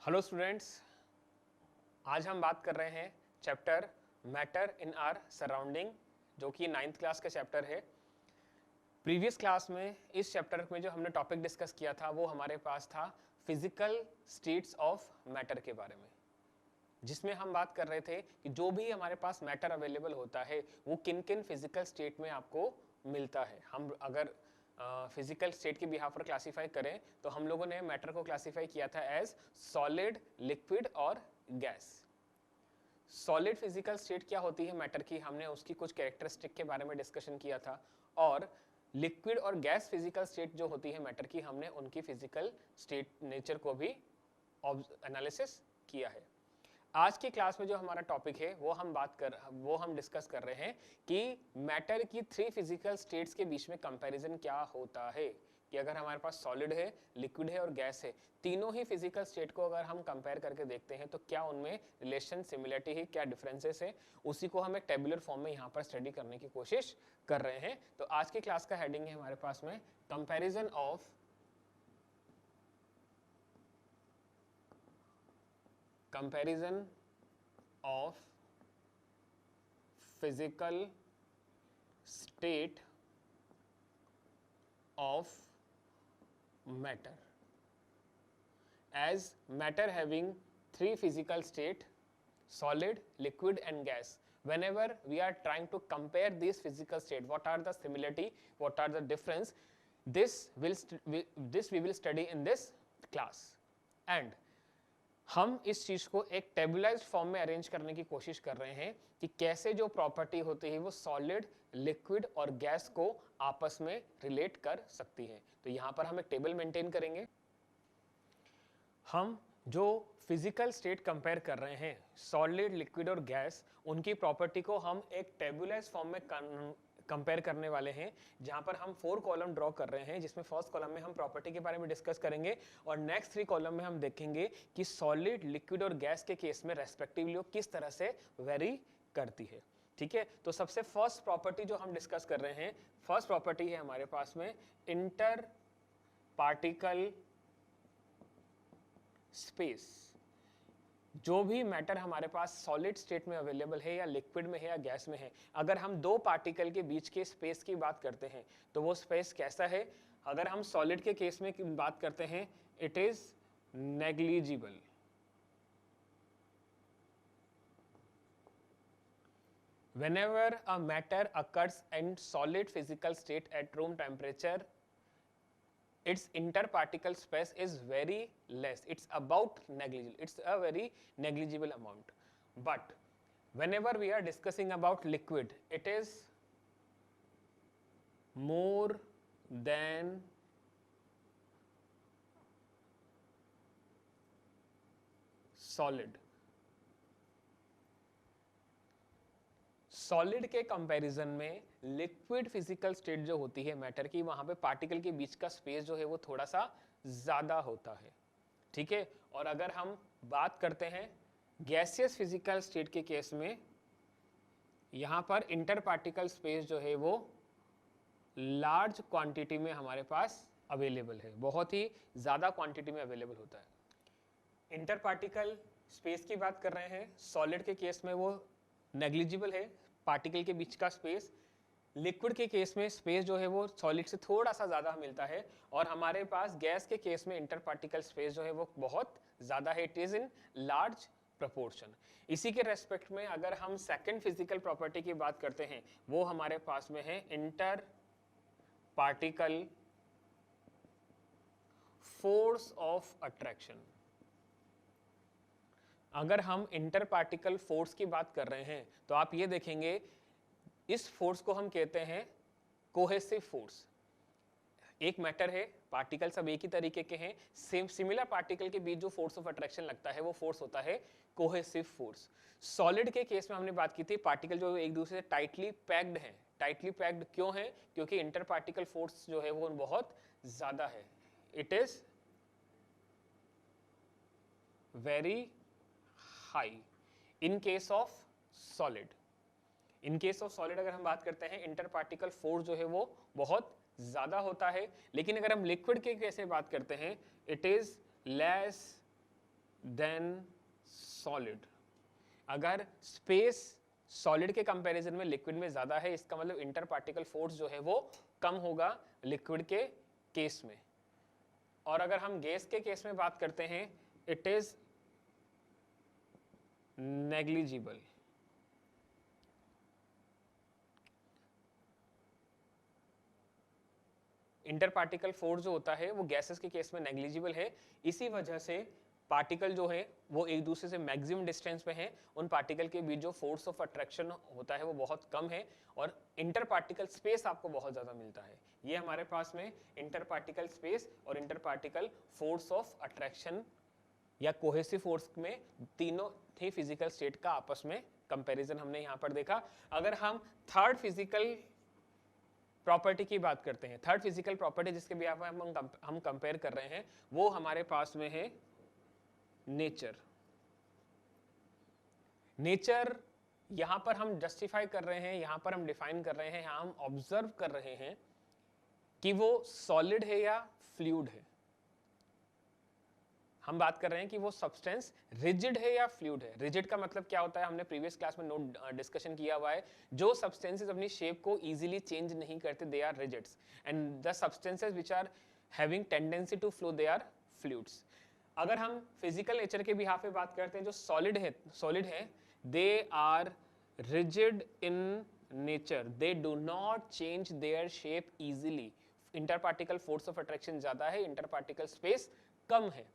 Hello students, आज हम बात कर रहे हैं chapter matter in are surrounding, जो कि 9th क्लास का चैप्टर है। प्रीवियस क्लास में इस चैप्टर में जो हमने टॉपिक डिस्कस किया था वो हमारे पास था फिजिकल स्टेट्स ऑफ मैटर के बारे में, जिसमें हम बात कर रहे थे कि जो भी हमारे पास मैटर अवेलेबल होता है वो किन किन फिजिकल स्टेट में आपको मिलता है। हम अगर फिजिकल स्टेट के बिहाफ पर क्लासीफाई करें तो हम लोगों ने मैटर को क्लासीफाई किया था एज सॉलिड, लिक्विड और गैस। सॉलिड फिजिकल स्टेट क्या होती है मैटर की, हमने उसकी कुछ कैरेक्टरिस्टिक के बारे में डिस्कशन किया था, और लिक्विड और गैस फिजिकल स्टेट जो होती है मैटर की, हमने उनकी फिजिकल स्टेट नेचर को भी एनालिसिस किया है। आज की क्लास में जो हमारा टॉपिक है वो हम डिस्कस कर रहे हैं कि मैटर की 3 फिजिकल स्टेट्स के बीच में कंपैरिजन क्या होता है, कि अगर हमारे पास सॉलिड है, लिक्विड है और गैस है, तीनों ही फिजिकल स्टेट को अगर हम कंपेयर करके देखते हैं तो क्या उनमें रिलेशन, सिमिलरिटी है, क्या डिफरेंसेस है, उसी को हम एक टेबुलर फॉर्म में यहाँ पर स्टडी करने की कोशिश कर रहे हैं। तो आज की क्लास का हेडिंग है हमारे पास में comparison of physical state of matter, as matter having 3 physical state, solid, liquid and gas. Whenever we are trying to compare these physical state, what are the similarity, what are the difference, this we will study in this class. And हम इस चीज को एक टेबुलाइज्ड form में arrange करने की कोशिश कर रहे हैं कि कैसे जो प्रॉपर्टी होती है वो सॉलिड, लिक्विड और गैस को आपस में रिलेट कर सकती है। तो यहां पर हम एक टेबल मेंटेन करेंगे। हम जो फिजिकल स्टेट कंपेयर कर रहे हैं, सॉलिड, लिक्विड और गैस, उनकी प्रॉपर्टी को हम एक टेबुलाइज्ड फॉर्म में कंपेयर करने वाले हैं, जहां पर हम 4 कॉलम ड्रॉ कर रहे हैं, जिसमें फर्स्ट कॉलम में हम प्रॉपर्टी के बारे में डिस्कस करेंगे और नेक्स्ट 3 कॉलम में हम देखेंगे कि सॉलिड, लिक्विड और गैस के केस में रेस्पेक्टिवली वो किस तरह से वेरी करती है। ठीक है, तो सबसे फर्स्ट प्रॉपर्टी जो हम डिस्कस कर रहे हैं, फर्स्ट प्रॉपर्टी है हमारे पास में इंटर पार्टिकल स्पेस। जो भी मैटर हमारे पास सॉलिड स्टेट में अवेलेबल है या लिक्विड में है या गैस में है, अगर हम 2 पार्टिकल के बीच के स्पेस की बात करते हैं तो वो स्पेस कैसा है। अगर हम सॉलिड के केस में बात करते हैं, it is negligible. Whenever a matter occurs in solid physical state at room temperature, its interparticle space is very less. It's about negligible. It's a very negligible amount. But whenever we are discussing about liquid, it is more than solid. Solid के comparison में liquid physical state जो होती है matter की, वहां पे particle के बीच का स्पेस जो है वो थोड़ा सा ज्यादा होता है। ठीक है, और अगर हम बात करते हैं गैसियस फिजिकल स्टेट के केस में, यहां पर इंटर पार्टिकल स्पेस जो है वो लार्ज क्वांटिटी में हमारे पास अवेलेबल है, बहुत ही ज्यादा क्वांटिटी में अवेलेबल होता है। इंटर पार्टिकल स्पेस की बात कर रहे हैं, सॉलिड के केस में वो नेग्लिजिबल है, पार्टिकल के बीच का स्पेस। लिक्विड के केस में स्पेस जो है वो सॉलिड से थोड़ा सा ज्यादा मिलता है, और हमारे पास गैस के केस में इंटर पार्टिकल स्पेस जो है वो बहुत ज्यादा है, it is in large proportion. इसी के रेस्पेक्ट में अगर हम सेकंड फिजिकल प्रॉपर्टी की बात करते हैं, वो हमारे पास में है inter particle force of attraction. अगर हम इंटर पार्टिकल फोर्स की बात कर रहे हैं तो आप ये देखेंगे, इस फोर्स को हम कहते हैं कोहेसिव फोर्स। एक मैटर है, पार्टिकल सब एक ही तरीके के हैं, सिमिलर पार्टिकल के बीच जो फोर्स ऑफ अट्रैक्शन लगता है वो फोर्स होता है कोहेसिव फोर्स। सॉलिड के केस में हमने बात की थी, पार्टिकल जो एक दूसरे से टाइटली पैक्ड हैं। टाइटली पैक्ड क्यों है? क्योंकि इंटर पार्टिकल फोर्स जो है वो बहुत ज्यादा है, it is very high in case of solid. In case of solid अगर हम बात करते हैं, इंटर पार्टिकल फोर्स जो है वो बहुत ज्यादा होता है, लेकिन अगर हम लिक्विड के केस में बात करते हैं, it is less than solid. अगर स्पेस सॉलिड के कंपैरिजन में लिक्विड में ज्यादा है, इसका मतलब इंटर पार्टिकल फोर्स जो है वो कम होगा लिक्विड के केस में। और अगर हम गैस के केस में बात करते हैं, it is negligible. Inter particle force जो होता है वो गैसेस के केस में नेग्लिजिबल है। इसी वजह से पार्टिकल जो है वो एक दूसरे से मैक्सिमम डिस्टेंस पे हैं, उन पार्टिकल के बीच जो फोर्स ऑफ अट्रैक्शन होता है वो बहुत कम है और इंटर पार्टिकल स्पेस आपको बहुत ज़्यादा मिलता है। ये हमारे पास में इंटर पार्टिकल स्पेस और inter particle force of attraction या कोहेसिव फोर्स में तीनों थे फिजिकल स्टेट का आपस में कंपैरिजन हमने यहाँ पर देखा। अगर हम थर्ड फिजिकल प्रॉपर्टी की बात करते हैं, थर्ड फिजिकल प्रॉपर्टी जिसके भी हम कंपेयर कर रहे हैं, वो हमारे पास में है नेचर। नेचर यहां पर हम जस्टिफाई कर रहे हैं, यहां पर हम डिफाइन कर रहे हैं, यहां हम ऑब्जर्व कर रहे हैं कि वो सॉलिड है या फ्लूइड है। हम बात कर रहे हैं कि वो सब्सटेंस रिजिड है या फ्लूइड है। रिजिड का मतलब क्या होता है, हमने प्रीवियस क्लास में नोट डिस्कशन किया हुआ है। जो सब्सटेंसेस अपनी शेप को इजीली चेंज नहीं करते, they are rigids, and the substances which are having tendency to flow, they are fluids. अगर हम फिजिकल नेचर के बिहाफ पे बात करते हैं, जो सॉलिड है, they are rigid in nature, they do not change their shape easily. Inter particle force of attraction ज्यादा है, इंटर पार्टिकल स्पेस कम है,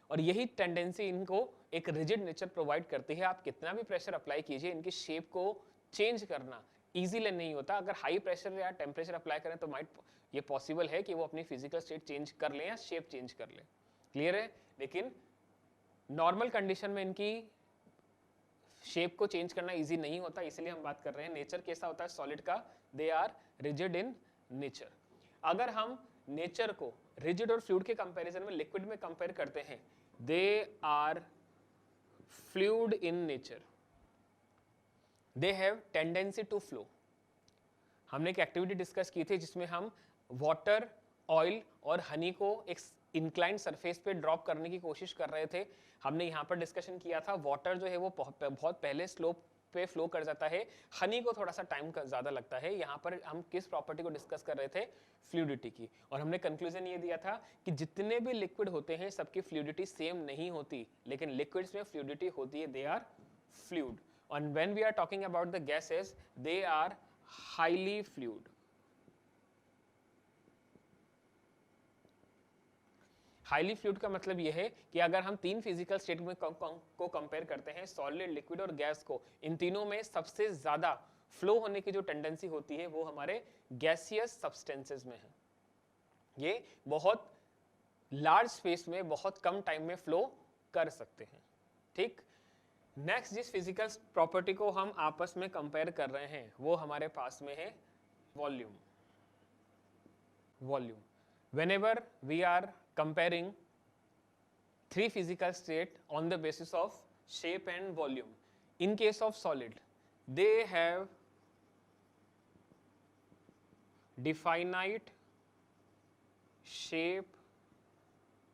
और यही टेंडेंसी इनको एक रिजिड नेचर प्रोवाइड करती है। आप कितना भी प्रेशर अप्लाई कीजिए, इनकी शेप को चेंज करना इजीली नहीं होता। अगर हाई प्रेशर या टेम्परेचर अप्लाई करें तो माइट ये पॉसिबल है कि वो अपनी फिजिकल स्टेट चेंज कर लें या शेप चेंज कर लें। क्लियर है? लेकिन नॉर्मल कंडीशन में इनकी शेप को चेंज करना इजी नहीं होता, इसलिए हम बात कर रहे हैं नेचर कैसा होता है सॉलिड का, they are rigid in nature. अगर हम नेचर को रिजिड और फ्लूइड के कंपैरिजन में लिक्विड में कंपेयर करते हैं, they are fluid in nature, they have tendency to flow. हमने एक एक्टिविटी डिस्कस की थी जिसमें हम वाटर, ऑयल और हनी को एक इंक्लाइन सरफेस पे ड्रॉप करने की कोशिश कर रहे थे। हमने यहाँ पर डिस्कशन किया था, वाटर जो है वो बहुत पहले स्लोप पे फ्लो कर जाता है, हनी को थोड़ा सा टाइम ज़्यादा लगता है। यहाँ पर हम किस प्रॉपर्टी को डिस्कस कर रहे थे, फ्लूइडिटी की, और हमने कंक्लूजन ये दिया था कि जितने भी लिक्विड होते हैं सबकी फ्लूइडिटी सेम नहीं होती, लेकिन लिक्विड्स में फ्लूइडिटी होती है, they are fluid. And when we are talking about the gases, they are highly fluid. Highly fluid का मतलब यह है कि अगर हम तीन फिजिकल स्टेट में को कंपेयर करते हैं, सॉलिड, लिक्विड और गैस को, इन तीनों में सबसे ज्यादा फ्लो होने की जो टेंडेंसी होती है वो हमारे गैसियस सब्सटेंसेस में है। ये बहुत लार्ज स्पेस में बहुत कम टाइम में फ्लो कर सकते हैं। ठीक, नेक्स्ट जिस फिजिकल प्रॉपर्टी को हम आपस में कंपेयर कर रहे हैं वो हमारे पास में है volume. Volume, whenever we are comparing three physical state on the basis of shape and volume, in case of solid, they have definite shape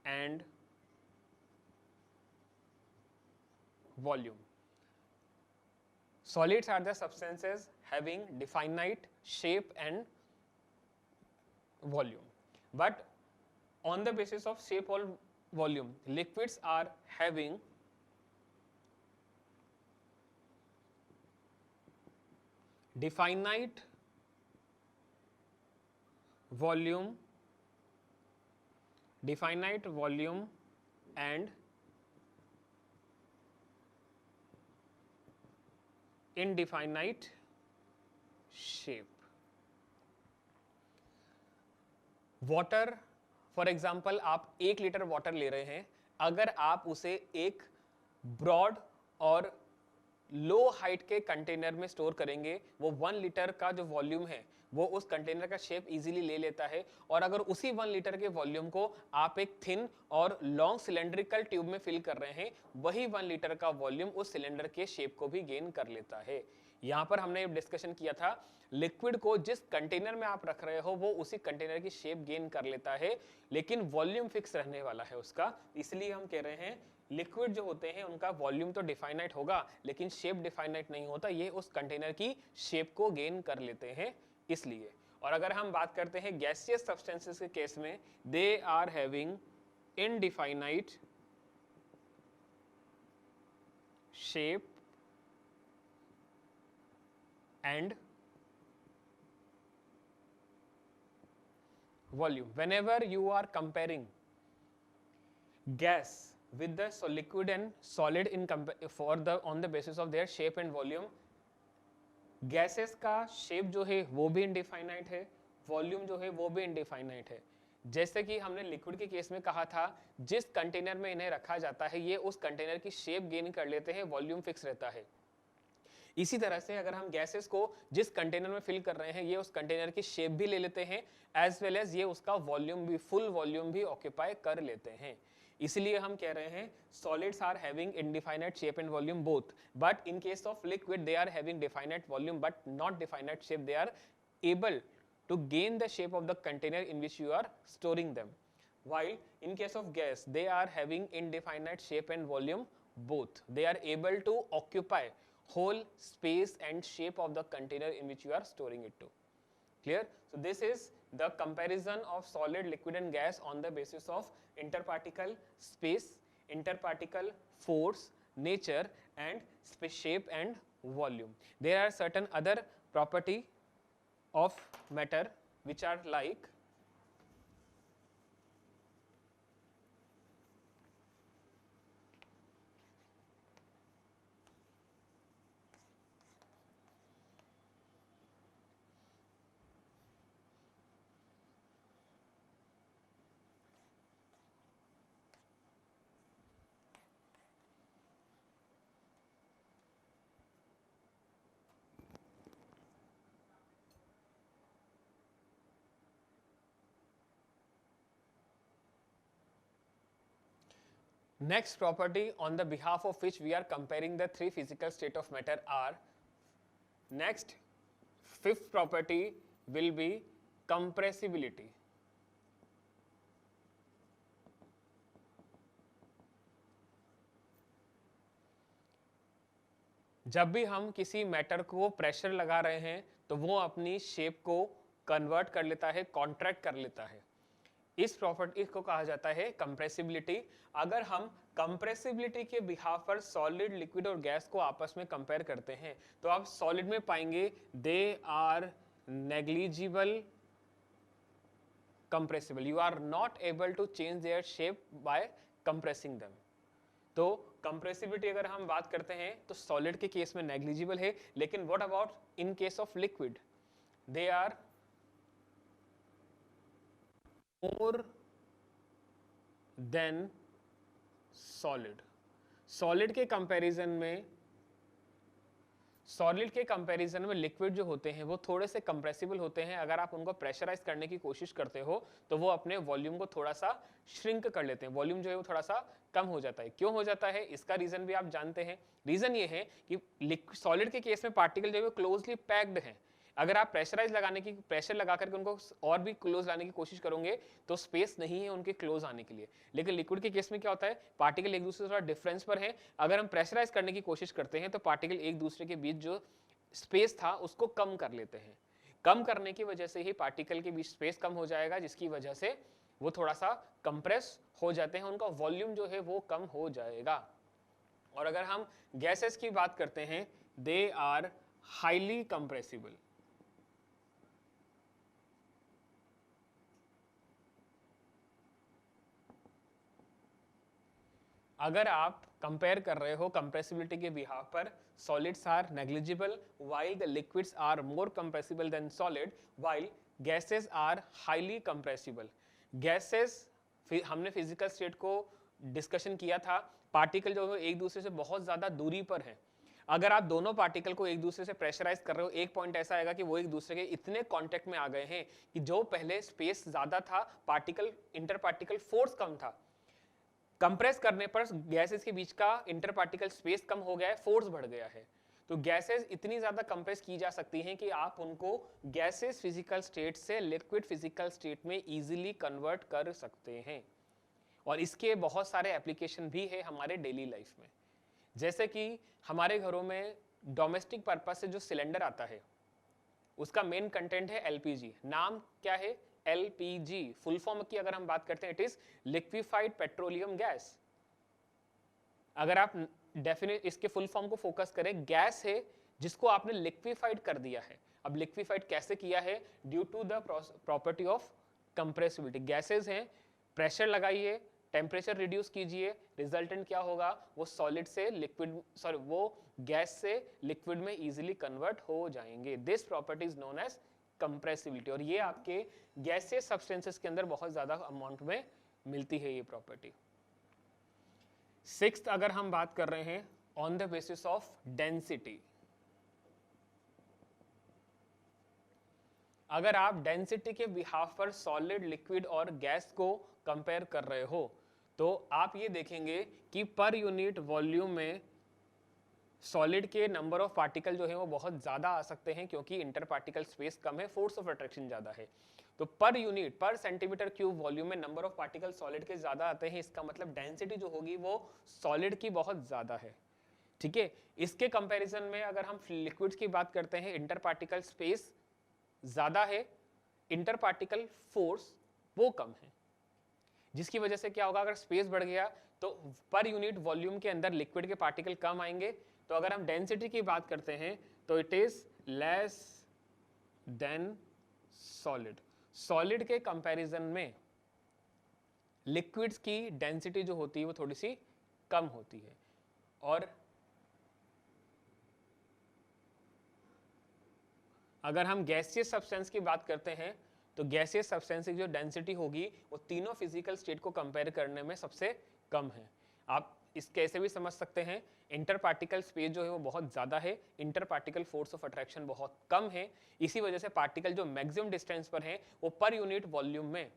and volume. Solids are the substances having definite shape and volume. But on the basis of shape or volume, liquids are having definite volume and indefinite shape. Water, for example आप 1 litre water ले रहे हैं, अगर आप उसे एक broad और लो height के कंटेनर में स्टोर करेंगे, वो 1 लीटर का जो वॉल्यूम है वो उस कंटेनर का शेप इजीली ले लेता है। और अगर उसी 1 लीटर के वॉल्यूम को आप एक थिन और लॉन्ग सिलेंड्रिकल ट्यूब में फिल कर रहे हैं, वही 1 लीटर का वॉल्यूम उस सिलेंडर के शेप को भी गेन कर लेता है। यहाँ पर हमने डिस्कशन किया था, लिक्विड को जिस कंटेनर में आप रख रहे हो वो उसी कंटेनर की शेप गेन कर लेता है, लेकिन वॉल्यूम फिक्स रहने वाला है उसका, इसलिए हम कह रहे हैं लिक्विड जो होते हैं उनका वॉल्यूम तो डिफाइनाइट होगा लेकिन शेप डिफाइनाइट नहीं होता, ये उस कंटेनर की शेप को गेन कर लेते हैं इसलिए। और अगर हम बात करते हैं गैसियस सब्सटेंसेस के केस में, they are having indefinite shape and volume. Whenever you are comparing gas with the liquid and solid in on the basis of their shape and volume, gases का शेप जो है वो भी indefinite है, volume जो है वो भी इनडिफाइनाइट है। जैसे कि हमने लिक्विड के केस में कहा था, जिस कंटेनर में इन्हें रखा जाता है ये उस कंटेनर की शेप गेन कर लेते हैं, वॉल्यूम फिक्स रहता है। इसी तरह से अगर हम गैसेस को जिस कंटेनर में फिल कर रहे हैं ये उस कंटेनर की शेप भी ले लेते हैं, एज वेल एज ये उसका वॉल्यूम भी, फुल वॉल्यूम भी ऑक्यूपाई कर लेते हैं। इसलिए हम कह रहे हैं solids are having indefinite shape and volume both, but in case of liquid they are having definite volume but not definite shape. They are able to gain the shape of the container in which you are storing them, while in case of gas they are having indefinite shape and volume both. They are able to occupy whole space and shape of the container in which you are storing it to. Clear? So this is the comparison of solid, liquid and gas on the basis of interparticle space, interparticle force, nature and shape and volume. There are certain other property of matter which are like next property on the behalf of which we are comparing the three physical state of matter are, next fifth property will be compressibility. जब भी हम किसी matter को pressure लगा रहे हैं तो वो अपनी शेप को कन्वर्ट कर लेता है, कॉन्ट्रैक्ट कर लेता है। इस प्रॉपर्टी को कहा जाता है कंप्रेसिबिलिटी। अगर हम कंप्रेसिबिलिटी के बिहाफ पर सॉलिड, लिक्विड और गैस को आपस में कंपेयर करते हैं तो आप सॉलिड में पाएंगे they are negligible compressible. You are not able to change their shape by compressing them. तो कंप्रेसिबिलिटी अगर हम बात करते हैं तो सॉलिड के केस में नेग्लिजिबल है, लेकिन what about in case of liquid? They are more than solid. Solid के कंपैरिजन में लिक्विड जो होते हैं वो थोड़े से कंप्रेसिबल होते हैं। अगर आप उनको प्रेशराइज करने की कोशिश करते हो तो वो अपने वॉल्यूम को थोड़ा सा श्रिंक कर लेते हैं, वॉल्यूम जो है वो थोड़ा सा कम हो जाता है। क्यों हो जाता है इसका रीजन भी आप जानते हैं। रीजन ये है कि सॉलिड के केस में पार्टिकल जो है वो क्लोजली पैक्ड हैं। अगर आप प्रेशर लगा करके उनको और भी क्लोज लाने की कोशिश करोगे तो स्पेस नहीं है उनके क्लोज आने के लिए। लेकिन लिक्विड के केस में क्या होता है, पार्टिकल एक दूसरे से थोड़ा डिफरेंस पर है। अगर हम प्रेशराइज करने की कोशिश करते हैं तो पार्टिकल एक दूसरे के बीच जो स्पेस था उसको कम कर लेते हैं। कम करने की वजह से ही पार्टिकल के बीच स्पेस कम हो जाएगा, जिसकी वजह से वो थोड़ा सा कंप्रेस हो जाते हैं, उनका वॉल्यूम जो है वो कम हो जाएगा। और अगर हम गैसेस की बात करते हैं, दे आर हाईली कंप्रेसिबल। अगर आप कंपेयर कर रहे हो कंप्रेसिबिलिटी के बिहाफ पर, solids are negligible while the liquids are more compressible than solid, while gases are highly compressible. Gases हमने फिजिकल स्टेट को डिस्कशन किया था, पार्टिकल जो है एक दूसरे से बहुत ज्यादा दूरी पर है। अगर आप दोनों पार्टिकल को एक दूसरे से प्रेशराइज कर रहे हो, एक पॉइंट ऐसा आएगा कि वो एक दूसरे के इतने कांटेक्ट में आ गए हैं कि जो पहले स्पेस ज्यादा था, पार्टिकल इंटर पार्टिकल फोर्स कम था, कंप्रेस करने पर गैसेस के बीच का इंटर पार्टिकल स्पेस कम हो गया है, फोर्स बढ़ गया है। तो गैसेस इतनी ज्यादा कंप्रेस की जा सकती हैं कि आप उनको गैसेस फिजिकल स्टेट से लिक्विड फिजिकल स्टेट में इजीली कन्वर्ट कर सकते हैं। और इसके बहुत सारे एप्लीकेशन भी है हमारे डेली लाइफ में। जैसे कि हमारे घरों में डोमेस्टिक पर्पस से जो सिलेंडर आता है उसका मेन कंटेंट है एलपीजी। नाम क्या है? एलपीजी। फुल फॉर्म की अगर हम बात करते हैं, it is liquefied petroleum gas. अगर आप डेफिनेट इसके फुल फॉर्म को फोकस करें, गैस है जिसको आपने लिक्विफाइड कर दिया है। अब लिक्विफाइड कैसे किया है? Due to the property of compressibility. Gases हैं, प्रेशर लगाइए, टेम्परेचर रिड्यूस कीजिए, रिजल्टेंट क्या होगा? वो सॉलिड से लिक्विड, सॉरी वो गैस से लिक्विड में इजीली कन्वर्ट हो जाएंगे। This property is known as compressibility. और ये आपके गैसियस सब्सटेंसेस के अंदर बहुत ज्यादा अमाउंट में मिलती है ये प्रॉपर्टी। सिक्स्थ अगर हम बात कर रहे हैं, on the basis of density. अगर आप डेंसिटी के बिहाफ पर सॉलिड, लिक्विड और गैस को कंपेयर कर रहे हो तो आप ये देखेंगे कि पर यूनिट वॉल्यूम में सॉलिड के नंबर ऑफ पार्टिकल जो है वो बहुत ज्यादा आ सकते हैं, क्योंकि इंटर पार्टिकल स्पेस कम है, फोर्स ऑफ अट्रैक्शन ज्यादा है। तो पर यूनिट, पर सेंटीमीटर क्यूब वॉल्यूम में नंबर ऑफ पार्टिकल सॉलिड के ज्यादा आते हैं। इसका मतलब डेंसिटी जो होगी वो सॉलिड की बहुत ज्यादा है। ठीक है, इसके कंपैरिजन में अगर हम लिक्विड्स की बात करते हैं, इंटर पार्टिकल स्पेस ज्यादा है, इंटर पार्टिकल फोर्स वो कम है, जिसकी वजह से क्या होगा? अगर स्पेस बढ़ गया तो पर यूनिट वॉल्यूम के अंदर लिक्विड के पार्टिकल कम आएंगे। तो अगर हम डेंसिटी की बात करते हैं तो it is less than solid. Solid के कंपैरिजन में लिक्विड्स की डेंसिटी जो होती है वो थोड़ी सी कम होती है। और अगर हम गैसियस सब्सटेंस की बात करते हैं तो गैसियस सब्सटेंस की जो डेंसिटी होगी वो तीनों फिजिकल स्टेट को कंपेयर करने में सबसे कम है। आप इस कैसे भी समझ सकते हैं, इंटर पार्टिकल स्पेस जो है वो बहुत ज्यादा है, inter particle force of attraction बहुत कम है। इसी वजह से पार्टिकल जो मैक्सिमम डिस्टेंस पर है वो पर यूनिट वॉल्यूम में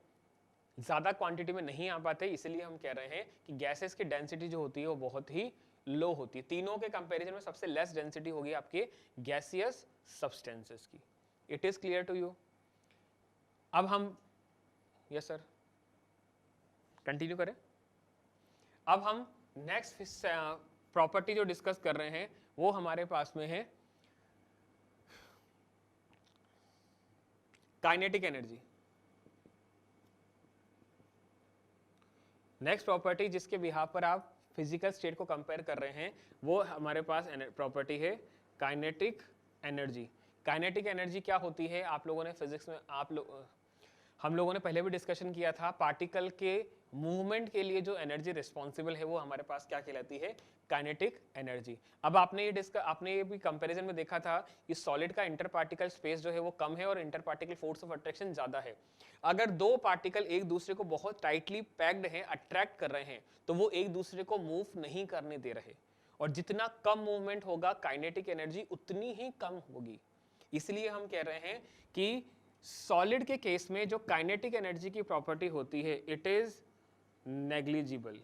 ज्यादा क्वांटिटी में नहीं आ पाते। इसलिए हम कह रहे हैं कि गैसेस की डेंसिटी जो होती है वो बहुत ही लो होती है। तीनों के कंपैरिजन में सबसे लेस डेंसिटी होगी आपके गैसियस सब्सटेंसेस की। It is clear to you? अब हम, यस सर, कंटिन्यू करें। अब हम नेक्स्ट प्रॉपर्टी जो डिस्कस कर रहे हैं वो हमारे पास में है काइनेटिक एनर्जी। नेक्स्ट प्रॉपर्टी जिसके बिहाफ पर आप फिजिकल स्टेट को कंपेयर कर रहे हैं वो हमारे पास प्रॉपर्टी है काइनेटिक एनर्जी। काइनेटिक एनर्जी क्या होती है? आप लोगों ने फिजिक्स में हम लोगों ने पहले भी डिस्कशन किया था। पार्टिकल के मूवमेंट के लिए जो एनर्जी रिस्पॉन्सिबल है वो हमारे पास क्या कहलाती है? Kinetic energy. अब आपने ये भी कंपैरिजन में देखा था कि सॉलिड का इंटर पार्टिकल स्पेस जो है वो कम है और inter particle force of attraction ज्यादा है। अगर दो पार्टिकल एक दूसरे को बहुत टाइटली पैक्ड हैं, अट्रैक्ट कर रहे हैं, तो वो एक दूसरे को मूव नहीं करने दे रहे, और जितना कम मूवमेंट होगा काइनेटिक एनर्जी उतनी ही कम होगी। इसलिए हम कह रहे हैं कि सॉलिड के केस में जो काइनेटिक एनर्जी की प्रॉपर्टी होती है इट इज नेग्लिजिबल,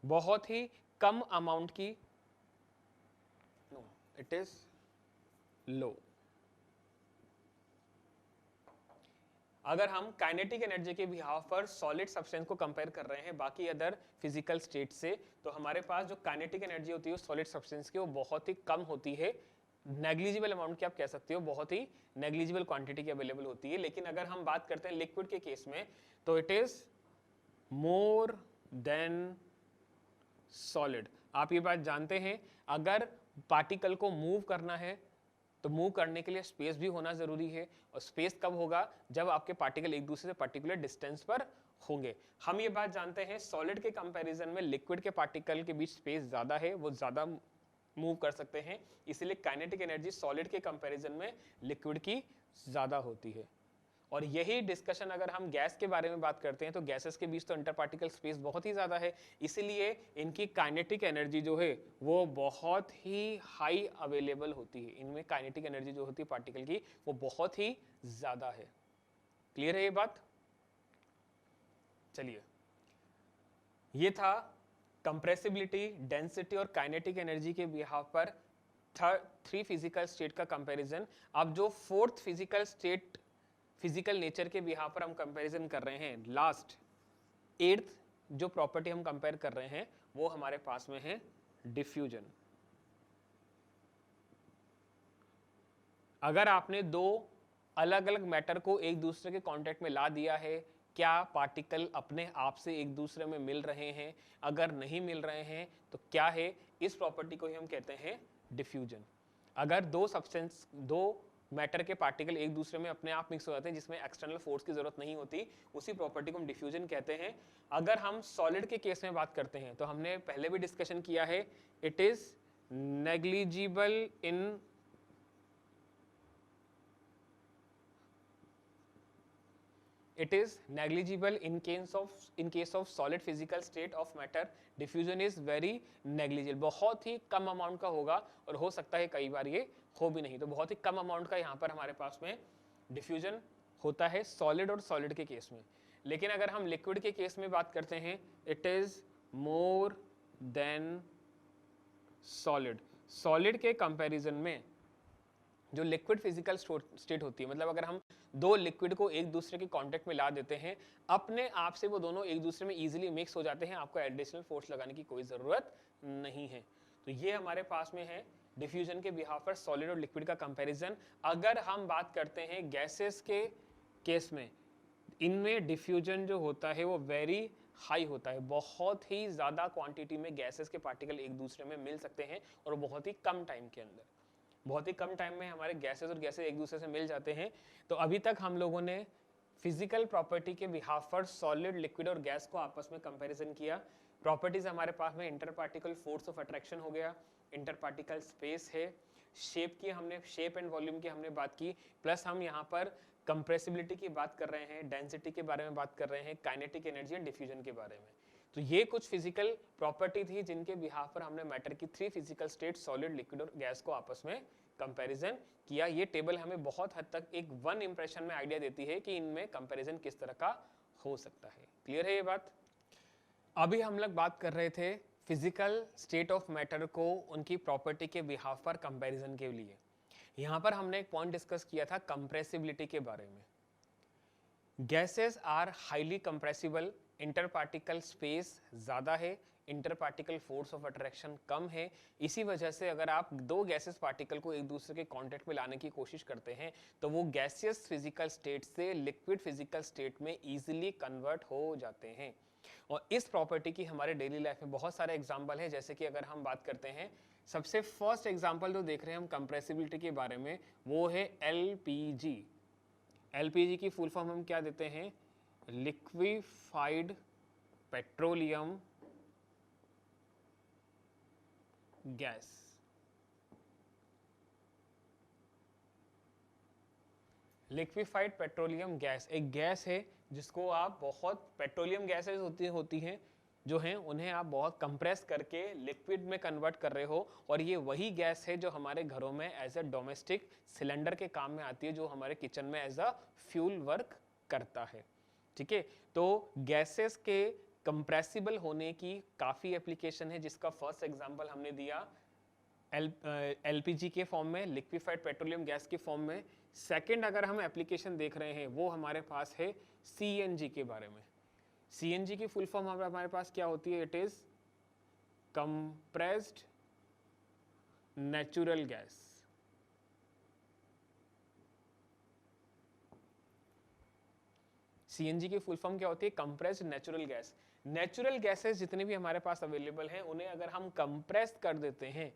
बहुत ही कम अमाउंट की, नो इट इज लो। अगर हम काइनेटिक एनर्जी के बिहाफ पर सॉलिड सब्सटेंस को कंपेयर कर रहे हैं बाकी अदर फिजिकल स्टेट से, तो हमारे पास जो काइनेटिक एनर्जी होती है सॉलिड सब्सटेंस की वो बहुत ही कम होती है। नेग्लिजिबल अमाउंट की आप कह सकते हो, बहुत ही नेग्लिजिबल क्वांटिटी की अवेलेबल होती है। लेकिन अगर हम बात करते हैं लिक्विड के केस में तो it is more than solid. आप ये बात जानते हैं, अगर पार्टिकल को मूव करना है तो मूव करने के लिए स्पेस भी होना जरूरी है, और स्पेस कब होगा? जब आपके पार्टिकल एक दूसरे से पर्टिकुलर डिस्टेंस पर होंगे। हम ये बात जानते हैं सॉलिड के कंपैरिजन में लिक्विड के पार्टिकल के बीच स्पेस ज्यादा है, वो ज्यादा मूव कर सकते हैं, इसलिए काइनेटिक एनर्जी सॉलिड के कंपैरिजन में लिक्विड की ज्यादा होती है। और यही डिस्कशन अगर हम गैस के बारे में बात करते हैं तो गैसेस के बीच तो इंटर पार्टिकल स्पेस बहुत ही ज्यादा है, इसलिए इनकी काइनेटिक एनर्जी जो है वो बहुत ही हाई अवेलेबल होती है। इनमें काइनेटिक एनर्जी जो होती है पार्टिकल की वो बहुत ही ज्यादा है। क्लियर है ये बात? चलिए, ये था कंप्रेसिबिलिटी, डेंसिटी और काइनेटिक एनर्जी के बिहाफ पर 3 फिजिकल स्टेट का कंपैरिजन। अब जो 4th physical state physical nature के बिहाफ पर हम कंपैरिजन कर रहे हैं, लास्ट 8th जो प्रॉपर्टी हम कंपेयर कर रहे हैं वो हमारे पास में है डिफ्यूजन। अगर आपने दो अलग अलग मैटर को एक दूसरे के कांटेक्ट में ला दिया है, क्या पार्टिकल अपने आप से एक दूसरे में मिल रहे हैं? अगर नहीं मिल रहे हैं तो क्या है? इस प्रॉपर्टी को ही हम कहते हैं डिफ्यूजन। अगर दो मैटर के पार्टिकल एक दूसरे में अपने आप मिक्स हो जाते हैं जिसमें एक्सटर्नल फोर्स की जरूरत नहीं होती, उसी प्रॉपर्टी को हम डिफ्यूजन कहते हैं। अगर हम सॉलिड के केस में बात करते हैं तो हमने पहले भी डिस्कशन किया है, it is negligible in case of solid physical state of matter. Diffusion is very negligible, बहुत ही कम अमाउंट का होगा और हो सकता है कई बार ये हो भी नहीं, तो बहुत ही कम अमाउंट का यहाँ पर हमारे पास में डिफ्यूजन होता है सॉलिड और सॉलिड के केस में। लेकिन अगर हम लिक्विड के केस में बात करते हैं, it is more than solid. Solid के कंपैरिजन में जो लिक्विड फिजिकल स्टेट होती है, मतलब अगर हम दो लिक्विड को एक दूसरे के कांटेक्ट में ला देते हैं, अपने आप से वो दोनों एक दूसरे में इजीली मिक्स हो जाते हैं, आपको एडिशनल फोर्स लगाने की कोई ज़रूरत नहीं है। तो ये हमारे पास में है डिफ्यूजन के बिहाफ पर सॉलिड और लिक्विड का कंपैरिजन। अगर हम बात करते हैं गैसेस के केस में, इनमें डिफ्यूजन जो होता है वो वेरी हाई होता है, बहुत ही ज़्यादा क्वांटिटी में गैसेस के पार्टिकल एक दूसरे में मिल सकते हैं और बहुत ही कम टाइम के अंदर, बहुत ही कम टाइम में हमारे गैसेस और गैसेस एक दूसरे से मिल जाते हैं। तो अभी तक हम लोगों ने फिजिकल प्रॉपर्टी के बिहाफ पर सॉलिड, लिक्विड और गैस को आपस में कंपैरिजन किया। प्रॉपर्टीज हमारे पास में inter particle force of attraction हो गया, इंटर पार्टिकल स्पेस है, शेप की हमने शेप एंड वॉल्यूम की हमने बात की, प्लस हम यहाँ पर कंप्रेसिबिलिटी की बात कर रहे हैं, डेंसिटी के बारे में बात कर रहे हैं, काइनेटिक एनर्जी एंड डिफ्यूजन के बारे में। तो ये कुछ फिजिकल प्रॉपर्टी थी जिनके बिहाफ पर हमने मैटर की 3 फिजिकल स्टेट सॉलिड, लिक्विड और गैस को आपस में कंपैरिजन किया। ये टेबल हमें बहुत हद तक एक वन इंप्रेशन में आइडिया देती है कि इनमें कंपैरिजन किस तरह का हो सकता है। क्लियर है ये बात? अभी हम लोग बात कर रहे थे फिजिकल स्टेट ऑफ मैटर को उनकी प्रॉपर्टी के बिहाफ पर कंपैरिजन के लिए। यहाँ पर हमने एक पॉइंट डिस्कस किया था कंप्रेसिबिलिटी के बारे में। Gases are highly compressible, inter particle space ज़्यादा है, inter particle force of attraction कम है। इसी वजह से अगर आप दो गैसेस पार्टिकल को एक दूसरे के कांटेक्ट में लाने की कोशिश करते हैं तो वो गैसियस फिजिकल स्टेट से लिक्विड फिजिकल स्टेट में इजीली कन्वर्ट हो जाते हैं। और इस प्रॉपर्टी की हमारे डेली लाइफ में बहुत सारे एग्जाम्पल हैं। जैसे कि अगर हम बात करते हैं, सबसे फर्स्ट एग्जाम्पल जो देख रहे हैं हम कंप्रेसिबिलिटी के बारे में, वो है LPG। LPG की फुल फॉर्म हम क्या देते हैं? Liquefied petroleum gas. Liquefied petroleum gas एक गैस है जिसको आप बहुत, पेट्रोलियम गैसेस होती हैं जो हैं उन्हें आप बहुत कंप्रेस करके लिक्विड में कन्वर्ट कर रहे हो, और ये वही गैस है जो हमारे घरों में एज ए डोमेस्टिक सिलेंडर के काम में आती है, जो हमारे किचन में एज अ फ्यूल वर्क करता है। ठीक है, तो गैसेस के कंप्रेसिबल होने की काफ़ी एप्लीकेशन है, जिसका फर्स्ट एग्जांपल हमने दिया LPG के फॉर्म में, लिक्विफाइड पेट्रोलियम गैस के फॉर्म में। सेकंड अगर हम एप्लीकेशन देख रहे हैं वो हमारे पास है CNG के बारे में। CNG की फुल फॉर्म हमारे पास क्या होती है? It is compressed natural gas. CNG की फुल फॉर्म क्या होती है? Compressed natural gas. Natural gases जितने भी हमारे पास अवेलेबल हैं उन्हें अगर हम कंप्रेस कर देते हैं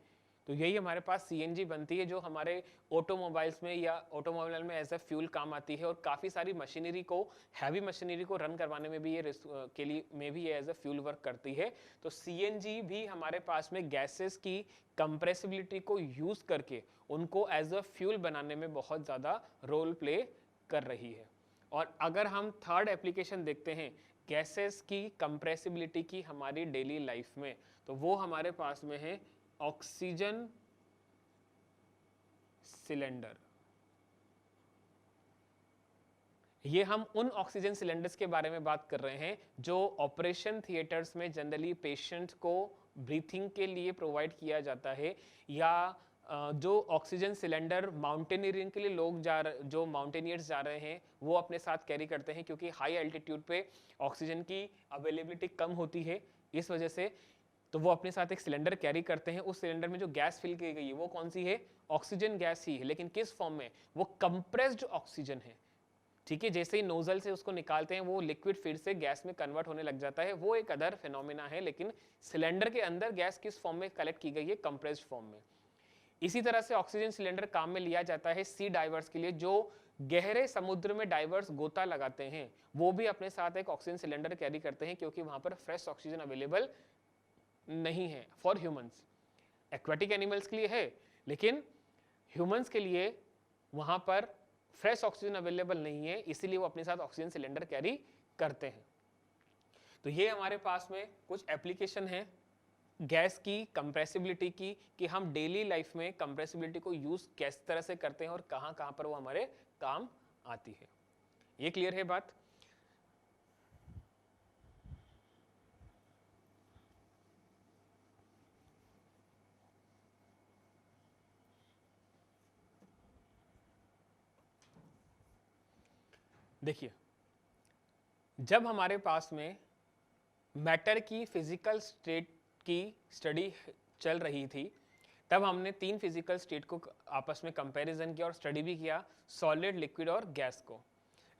तो यही हमारे पास CNG बनती है, जो हमारे ऑटोमोबाइल्स में या ऑटोमोबाइल में एज ए फ्यूल काम आती है, और काफ़ी सारी मशीनरी को, हैवी मशीनरी को रन करवाने में भी ये एज ए फ्यूल वर्क करती है। तो CNG भी हमारे पास में गैसेस की कंप्रेसिबिलिटी को यूज़ करके उनको एज ए फ्यूल बनाने में बहुत ज़्यादा रोल प्ले कर रही है। और अगर हम थर्ड एप्लीकेशन देखते हैं गैसेस की कंप्रेसिबिलिटी की हमारी डेली लाइफ में, तो वो हमारे पास में है ऑक्सीजन सिलेंडर। ये हम उन ऑक्सीजन सिलेंडर्स के बारे में बात कर रहे हैं जो ऑपरेशन थिएटर्स में जनरली पेशेंट को ब्रीथिंग के लिए प्रोवाइड किया जाता है, या जो ऑक्सीजन सिलेंडर माउंटेनियरिंग के लिए लोग जो माउंटेनियर्स जा रहे हैं वो अपने साथ कैरी करते हैं, क्योंकि हाई एल्टीट्यूड पे ऑक्सीजन की अवेलेबिलिटी कम होती है, इस वजह से तो वो अपने साथ एक सिलेंडर कैरी करते हैं। उस सिलेंडर में जो गैस फिल की गई है वो कौन सी है? ऑक्सीजन गैस ही है, लेकिन किस फॉर्म में? वो कंप्रेस्ड ऑक्सीजन है। ठीक है, जैसे ही नोजल से उसको निकालते हैं वो लिक्विड फिर से गैस में कन्वर्ट होने लग जाता है, वो एक अदर फिनोमिना है, लेकिन सिलेंडर के अंदर गैस किस फॉर्म में कलेक्ट की गई है? कंप्रेस्ड फॉर्म में। इसी तरह से ऑक्सीजन सिलेंडर काम में लिया जाता है सी डाइवर्स के लिए, जो गहरे समुद्र में डाइवर्स गोता लगाते हैं, वो भी अपने साथ एक ऑक्सीजन सिलेंडर कैरी करते हैं, क्योंकि वहां पर फ्रेश ऑक्सीजन अवेलेबल नहीं है फॉर ह्यूमंस। एक्वेटिक एनिमल्स के लिए है, लेकिन ह्यूमंस के लिए वहां पर फ्रेश ऑक्सीजन अवेलेबल नहीं है, इसीलिए वो अपने साथ ऑक्सीजन सिलेंडर कैरी करते हैं। तो ये हमारे पास में कुछ एप्लीकेशन है गैस की कंप्रेसिबिलिटी की, कि हम डेली लाइफ में कंप्रेसिबिलिटी को यूज किस तरह से करते हैं और कहां कहां पर वो हमारे काम आती है। ये क्लियर है बात? देखिए, जब हमारे पास में मैटर की फिजिकल स्टेट की स्टडी चल रही थी, तब हमने 3 फिजिकल स्टेट को आपस में कंपैरिजन किया और स्टडी भी किया, सॉलिड, लिक्विड और गैस को।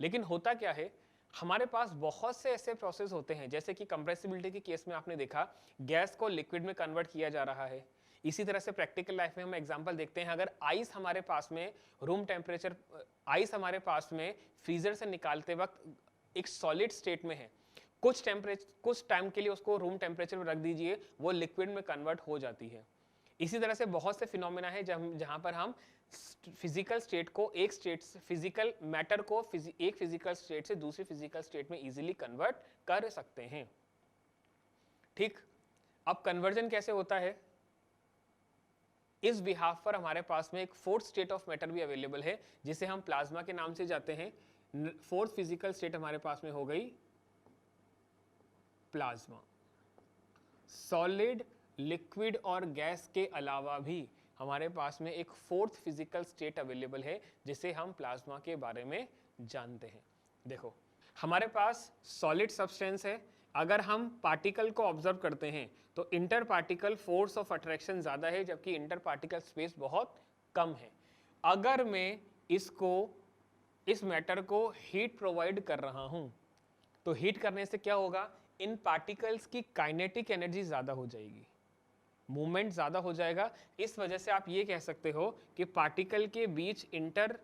लेकिन होता क्या है, हमारे पास बहुत से ऐसे प्रोसेस होते हैं, जैसे कि कंप्रेसिबिलिटी के केस में आपने देखा गैस को लिक्विड में कन्वर्ट किया जा रहा है। इसी तरह से प्रैक्टिकल लाइफ में हम एग्जांपल देखते हैं, अगर आइस हमारे पास में रूम टेम्परेचर, आइस हमारे पास में फ्रीजर से निकालते वक्त एक सॉलिड स्टेट में है, कुछ टाइम के लिए उसको रूम टेम्परेचर में रख दीजिए, वो लिक्विड में कन्वर्ट हो जाती है। इसी तरह से बहुत से फिनोमेना है जहां पर हम फिजिकल स्टेट को एक स्टेट से, फिजिकल मैटर को एक फिजिकल स्टेट से दूसरी फिजिकल स्टेट में इजीली कन्वर्ट कर सकते हैं। ठीक, अब कन्वर्जन कैसे होता है, इस बिहाफ पर हमारे पास में एक फोर्थ स्टेट ऑफ मैटर भी अवेलेबल है, जिसे हम प्लाज्मा के नाम से जाते हैं। फोर्थ फिजिकल स्टेट हमारे पास में हो गई प्लाज्मा। सॉलिड, लिक्विड और गैस के अलावा भी हमारे पास में एक फोर्थ फिजिकल स्टेट अवेलेबल है, जिसे हम प्लाज्मा के बारे में जानते हैं। देखो, हमारे पास सॉलिड सब्सटेंस है, अगर हम पार्टिकल को ऑब्जर्व करते हैं तो inter particle force of attraction ज्यादा है, जबकि इंटर पार्टिकल स्पेस बहुत कम है। अगर मैं इस मैटर को हीट प्रोवाइड कर रहा हूं, तो हीट करने से क्या होगा, इन पार्टिकल्स की काइनेटिक एनर्जी ज्यादा हो जाएगी, मूवमेंट ज्यादा हो जाएगा। इस वजह से आप ये कह सकते हो कि पार्टिकल के बीच इंटर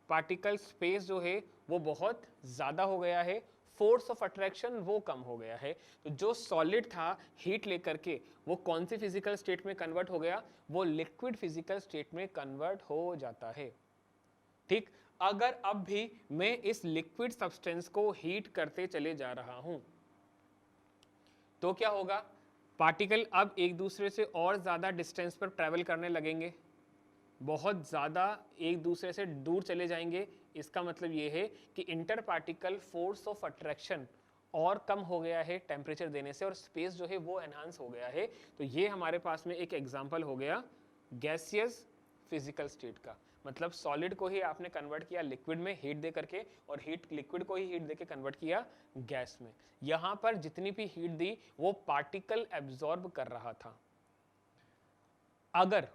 पार्टिकल स्पेस जो है वो बहुत ज्यादा हो गया है, फोर्स ऑफ अट्रैक्शन वो कम हो गया है। तो जो सॉलिड था हीट लेकर के वो कौन सी फिजिकल स्टेट में कन्वर्ट हो गया, वो लिक्विड फिजिकल स्टेट में कन्वर्ट हो जाता है। ठीक, अगर अब भी मैं इस लिक्विड सब्सटेंस को हीट करते चले जा रहा हूं, तो क्या होगा, पार्टिकल अब एक दूसरे से और ज्यादा डिस्टेंस पर ट्रैवल करने लगेंगे, बहुत ज्यादा एक दूसरे से दूर चले जाएंगे। इसका मतलब ये है कि inter particle force of attraction और कम हो गया है टेम्परेचर देने से, और स्पेस जो है वो एनहांस हो गया है। तो ये हमारे पास में एक एग्जांपल हो गया गैसियस फिजिकल स्टेट का। मतलब सॉलिड को ही आपने कन्वर्ट किया लिक्विड में हीट दे करके, और लिक्विड को ही हीट देके कन्वर्ट किया गैस में। यहां पर जितनी भी हीट दी वो पार्टिकल एब्जॉर्ब कर रहा था। अगर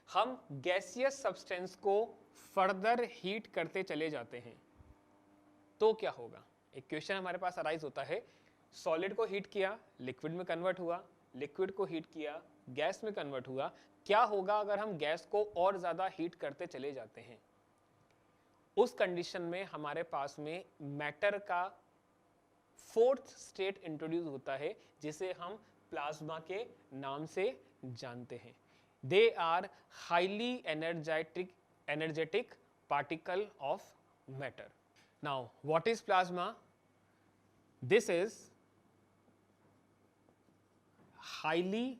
हम गैसियस सब्सटेंस को फर्दर हीट करते चले जाते हैं तो क्या होगा, एक क्वेश्चन हमारे पास अराइज होता है, सॉलिड को हीट किया लिक्विड में कन्वर्ट हुआ, लिक्विड को हीट किया गैस में कन्वर्ट हुआ, क्या होगा अगर हम गैस को और ज्यादा हीट करते चले जाते हैं। उस कंडीशन में हमारे पास में मैटर का फोर्थ स्टेट इंट्रोड्यूस होता है, जिसे हम प्लाज्मा के नाम से जानते हैं। They are highly energetic particle of matter. Now, what is plasma? This is highly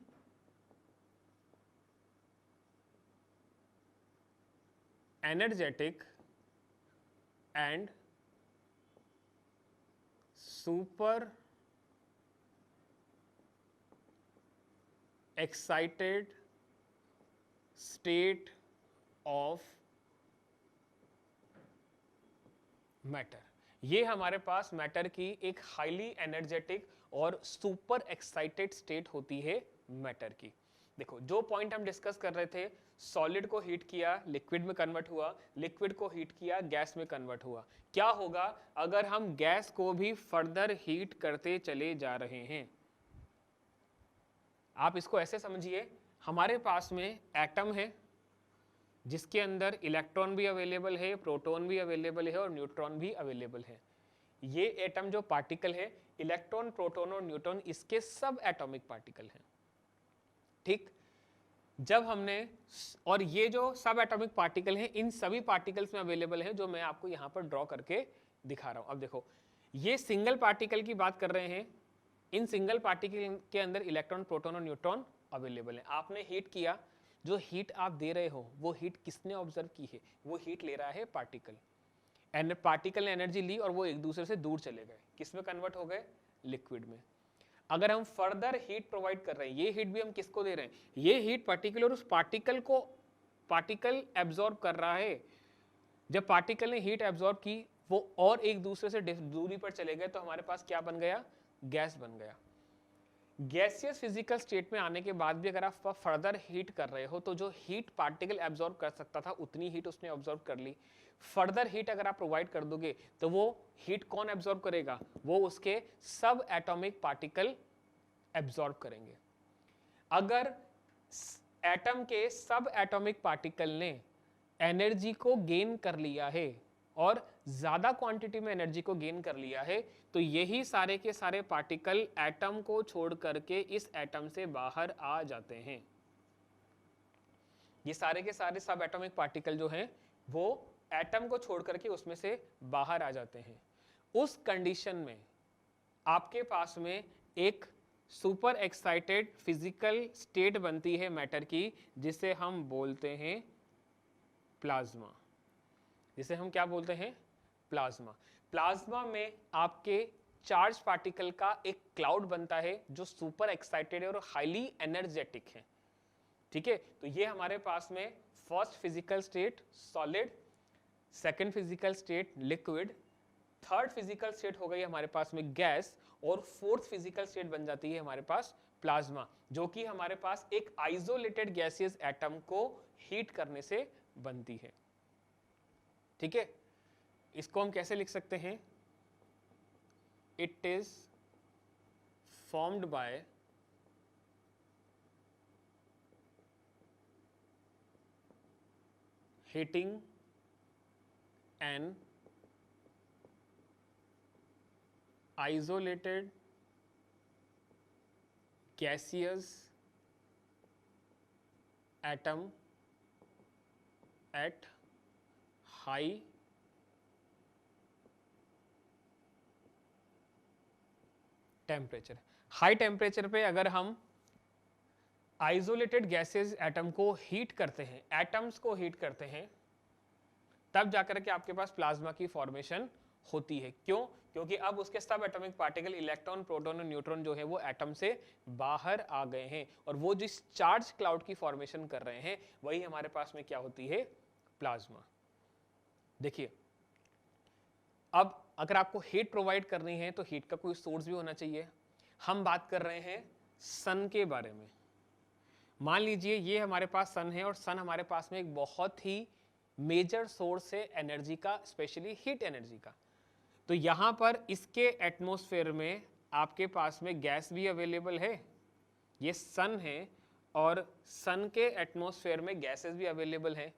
energetic and super excited state of matter. ये हमारे पास मैटर की एक हाईली एनर्जेटिक और सुपर एक्साइटेड स्टेट होती है मैटर की। देखो जो पॉइंट हम डिस्कस कर रहे थे, सॉलिड को हीट किया लिक्विड में कन्वर्ट हुआ, लिक्विड को हीट किया गैस में कन्वर्ट हुआ। क्या होगा अगर हम गैस को भी फर्दर हीट करते चले जा रहे हैं? आप इसको ऐसे समझिए, हमारे पास में एटम है जिसके अंदर इलेक्ट्रॉन भी अवेलेबल है, प्रोटॉन भी अवेलेबल है और न्यूट्रॉन भी अवेलेबल है। ये एटम जो पार्टिकल है, इलेक्ट्रॉन प्रोटॉन और न्यूट्रॉन इसके सब एटॉमिक पार्टिकल हैं। ठीक, जब हमने, और ये जो सब एटॉमिक पार्टिकल हैं इन सभी पार्टिकल्स में अवेलेबल है जो मैं आपको यहां पर ड्रॉ करके दिखा रहा हूं। अब देखो ये सिंगल पार्टिकल की बात कर रहे हैं, इन सिंगल पार्टिकल के अंदर इलेक्ट्रॉन प्रोटॉन और न्यूट्रॉन अवेलेबल है। आपने हीट किया, जो हीट आप दे रहे हो वो हीट किसने ऑब्जर्व की है? वो हीट ले रहा है पार्टिकल, एंड पार्टिकल ने एनर्जी ली और वो एक दूसरे से दूर चले गए, किस में कन्वर्ट हो गए? लिक्विड में। अगर हम फर्दर हीट प्रोवाइड कर रहे हैं, ये हीट भी हम किसको दे रहे हैं? ये हीट पर्टिकुलर उस पार्टिकल को, पार्टिकल एब्जॉर्ब कर रहा है। जब पार्टिकल ने हीट एब्जॉर्ब की, वो और एक दूसरे से दूरी पर चले गए, तो हमारे पास क्या बन गया? गैस बन गया। गैसियस फिजिकल स्टेट में आने के बाद भी अगर आप फर्दर हीट कर रहे हो, तो जो हीट पार्टिकल एब्जॉर्ब कर सकता था उतनी हीट उसने एब्जॉर्ब कर ली। फर्दर हीट अगर आप प्रोवाइड कर दोगे तो वो हीट कौन एब्जॉर्ब करेगा? वो उसके सब एटॉमिक पार्टिकल एब्जॉर्ब करेंगे। अगर एटम के सब एटॉमिक पार्टिकल ने एनर्जी को गेन कर लिया है और ज्यादा क्वांटिटी में एनर्जी को गेन कर लिया है, तो यही सारे के सारे पार्टिकल एटम को छोड़ करके इस एटम से बाहर आ जाते हैं। ये सारे के सारे सब एटॉमिक पार्टिकल जो हैं वो एटम को छोड़ करके उसमें से बाहर आ जाते हैं। उस कंडीशन में आपके पास में एक सुपर एक्साइटेड फिजिकल स्टेट बनती है मैटर की, जिसे हम बोलते हैं प्लाज्मा। जिसे हम क्या बोलते हैं? प्लाज्मा। प्लाज्मा में आपके चार्ज पार्टिकल का एक क्लाउड बनता है जो सुपर एक्साइटेड है और हाईली एनर्जेटिक है। ठीक है, तो ये हमारे पास में first physical state solid, second physical state liquid, third physical state हो गई हमारे पास में गैस, और फोर्थ फिजिकल स्टेट बन जाती है हमारे पास प्लाज्मा, जो कि हमारे पास एक आइसोलेटेड गैसियस एटम को हीट करने से बनती है। ठीक है, इसको हम कैसे लिख सकते हैं? It is formed by heating N isolated gaseous atom at high temperature. High temperature पे अगर हम आइसोलेटेड गैसेस एटम को हीट करते हैं, एटम्स को हीट करते हैं, तब जाकर के आपके पास प्लाज्मा की फॉर्मेशन होती है। क्यों? क्योंकि अब उसके सब एटॉमिक पार्टिकल इलेक्ट्रॉन प्रोटॉन और न्यूट्रॉन जो है वो एटम से बाहर आ गए हैं, और वो जिस चार्ज क्लाउड की फॉर्मेशन कर रहे हैं वही हमारे पास में क्या होती है? प्लाज्मा। देखिए, अब अगर आपको हीट प्रोवाइड करनी है तो हीट का कोई सोर्स भी होना चाहिए। हम बात कर रहे हैं सन के बारे में। मान लीजिए ये हमारे पास सन है और सन हमारे पास में एक बहुत ही मेजर सोर्स है एनर्जी का, स्पेशली हीट एनर्जी का। तो यहां पर इसके एटमॉस्फेयर में आपके पास में गैस भी अवेलेबल है, ये सन है, और सन के एटमॉस्फेयर में गैसेस भी अवेलेबल हैं।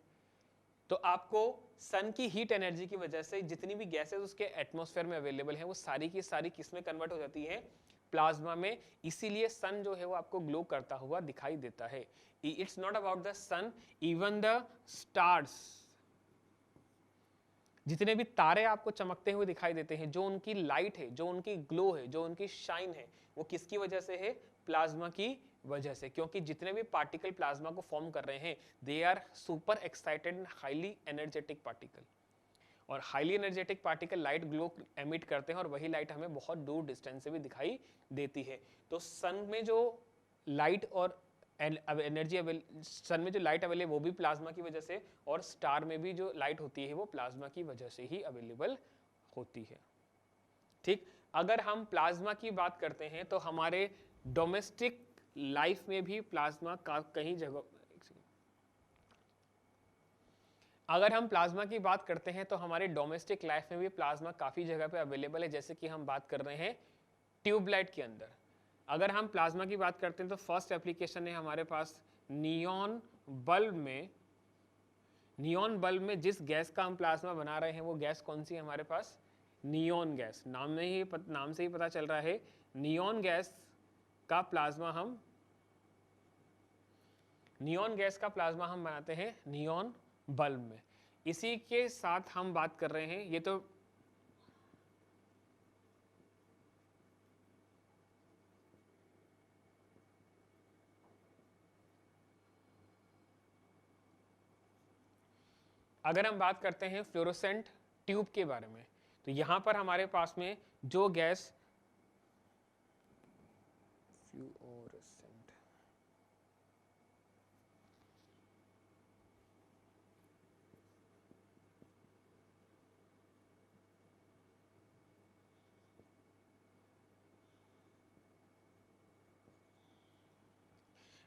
तो आपको सन की हीट एनर्जी की वजह से जितनी भी गैसेस उसके एटमॉस्फेयर में अवेलेबल हैं वो सारी की सारी किस में कन्वर्ट हो जाती है? प्लाज्मा में। इसीलिए सन जो है वो आपको ग्लो करता हुआ दिखाई देता है। It's not about the sun, even the stars, जितने भी तारे आपको चमकते हुए दिखाई देते हैं, जो उनकी लाइट है, जो उनकी ग्लो है, जो उनकी शाइन है, वो किसकी वजह से है? प्लाज्मा की वजह से। क्योंकि जितने भी पार्टिकल प्लाज्मा को फॉर्म कर रहे हैं they are super excited and highly energetic particle, और highly energetic particle light glow emit करते हैं और वही लाइट हमें बहुत दूर डिस्टेंस से भी दिखाई देती है। तो सन में जो लाइट और एनर्जी सन में जो लाइट अवेलेबल वो भी प्लाज्मा की वजह से, और स्टार में भी जो लाइट होती है वो प्लाज्मा की वजह से ही अवेलेबल होती है। ठीक, अगर हम प्लाज्मा की बात करते हैं तो हमारे डोमेस्टिक लाइफ में भी प्लाज्मा का कहीं जगह, अगर हम प्लाज्मा की बात करते हैं तो हमारे डोमेस्टिक लाइफ में भी प्लाज्मा काफी जगह पे अवेलेबल है, जैसे कि हम बात कर रहे हैं ट्यूबलाइट के अंदर। अगर हम प्लाज्मा की बात करते हैं तो फर्स्ट एप्लीकेशन है हमारे पास नियॉन बल्ब में। नियॉन बल्ब में जिस गैस का हम प्लाज्मा बना रहे हैं वो गैस कौन सी है हमारे पास? Neon gas. नाम से ही पता चल रहा है, नियॉन गैस का प्लाज्मा हम बनाते हैं नियॉन बल्ब में। इसी के साथ हम बात कर रहे हैं, ये तो अगर हम बात करते हैं फ्लोरोसेंट ट्यूब के बारे में, तो यहां पर हमारे पास में जो गैस फ्लोरोसेंट,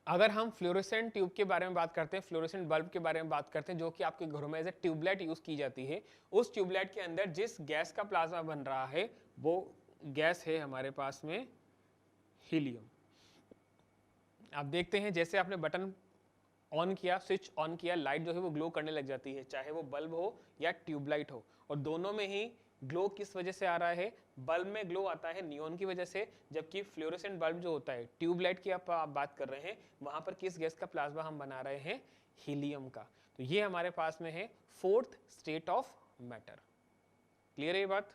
अगर हम फ्लोरोसेंट ट्यूब के बारे में बात करते हैं, फ्लोरोसेंट बल्ब के बारे में बात करते हैं, जो कि आपके घरों में एज ए ट्यूबलाइट यूज की जाती है, उस ट्यूबलाइट के अंदर जिस गैस का प्लाज्मा बन रहा है वो गैस है हमारे पास में हीलियम। आप देखते हैं जैसे आपने बटन ऑन किया, स्विच ऑन किया, लाइट जो है वो ग्लो करने लग जाती है, चाहे वो बल्ब हो या ट्यूबलाइट हो। और दोनों में ही ग्लो किस वजह से आ रहा है? बल्ब में ग्लो आता है नियॉन की वजह से, जबकि फ्लोरोसेंट बल्ब जो होता है, ट्यूबलाइट की आप बात कर रहे हैं, वहां पर किस गैस का प्लाज्मा हम बना रहे हैं? हीलियम का। तो ये हमारे पास में है fourth state of matter. Clear है ये बात?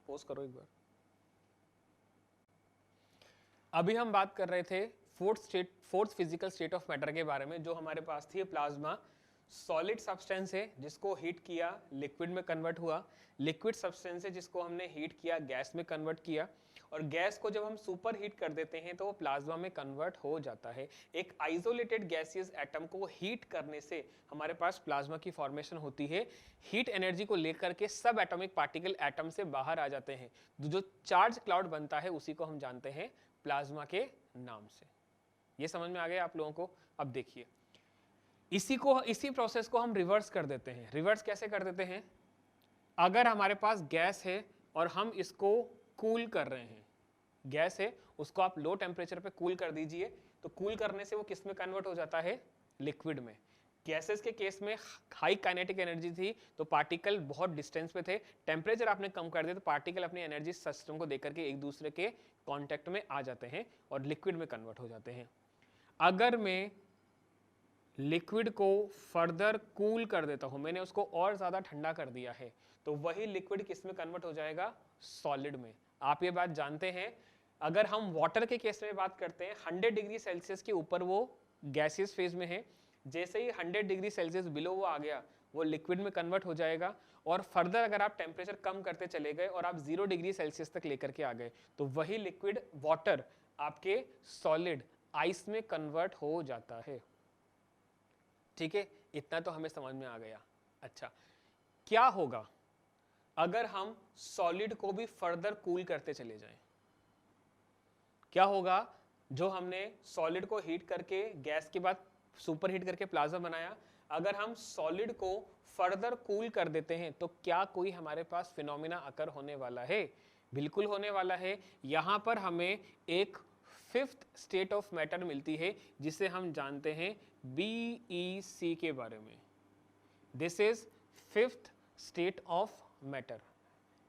पोज करो एक बार। अभी हम बात कर रहे थे fourth physical state of matter के बारे में, जो हमारे पास थी प्लाज्मा। सॉलिड सब्सटेंस है जिसको हीट किया लिक्विड में कन्वर्ट हुआ, लिक्विड सब्सटेंस है जिसको हमने हीट किया गैस में कन्वर्ट किया, और गैस को जब हम सुपर हीट कर देते हैं तो वो प्लाज्मा में कन्वर्ट हो जाता है। एक आइसोलेटेड गैसियस एटम को हीट करने से हमारे पास प्लाज्मा की फॉर्मेशन होती है। हीट एनर्जी को लेकर के सब एटॉमिक पार्टिकल एटम से बाहर आ जाते हैं, जो चार्ज क्लाउड बनता है उसी को हम जानते हैं प्लाज्मा के नाम से। ये समझ में आ गया आप लोगों को? अब देखिए, इसी प्रोसेस को हम रिवर्स कर देते हैं। रिवर्स कैसे कर देते हैं? अगर हमारे पास गैस है और हम इसको कूल कर रहे हैं, गैस है उसको आप लो टेम्परेचर पे कूल कर दीजिए, तो कूल करने से वो किस में कन्वर्ट हो जाता है? लिक्विड में। गैसेस के केस में हाई काइनेटिक एनर्जी थी तो पार्टिकल बहुत डिस्टेंस पे थे, टेम्परेचर आपने कम कर दिया तो पार्टिकल अपनी एनर्जी सिस्टम को देकर के एक दूसरे के कांटेक्ट में आ जाते हैं और लिक्विड में कन्वर्ट हो जाते हैं। अगर मैं लिक्विड को फर्दर कूल कर देता हूं, मैंने उसको और ज्यादा ठंडा कर दिया है, तो वही लिक्विड किस में कन्वर्ट हो जाएगा? सॉलिड में। आप ये बात जानते हैं। अगर हम वाटर के केस में बात करते हैं, 100 डिग्री सेल्सियस के ऊपर वो गैसियस फेज में है, जैसे ही 100 डिग्री सेल्सियस बिलो वो आ गया वो लिक्विड में कन्वर्ट हो जाएगा। और फर्दर अगर आप टेम्परेचर कम करते चले गए और आप 0 डिग्री सेल्सियस तक लेकर के आ गए, तो वही लिक्विड वाटर आपके सॉलिड आइस में कन्वर्ट हो जाता है। ठीक है, इतना तो हमें समझ में आ गया। अच्छा, क्या होगा अगर हम सॉलिड को भी फर्दर कूल करते चले जाएं? क्या होगा? जो हमने सॉलिड को हीट करके गैस के बाद सुपर हीट करके प्लाज्मा बनाया, अगर हम सॉलिड को फर्दर कूल कर देते हैं तो क्या कोई हमारे पास फिनोमिना अकर होने वाला है? बिल्कुल होने वाला है। यहां पर हमें एक फिफ्थ स्टेट ऑफ मैटर मिलती है जिसे हम जानते हैं BEC के बारे में। This is fifth state of matter.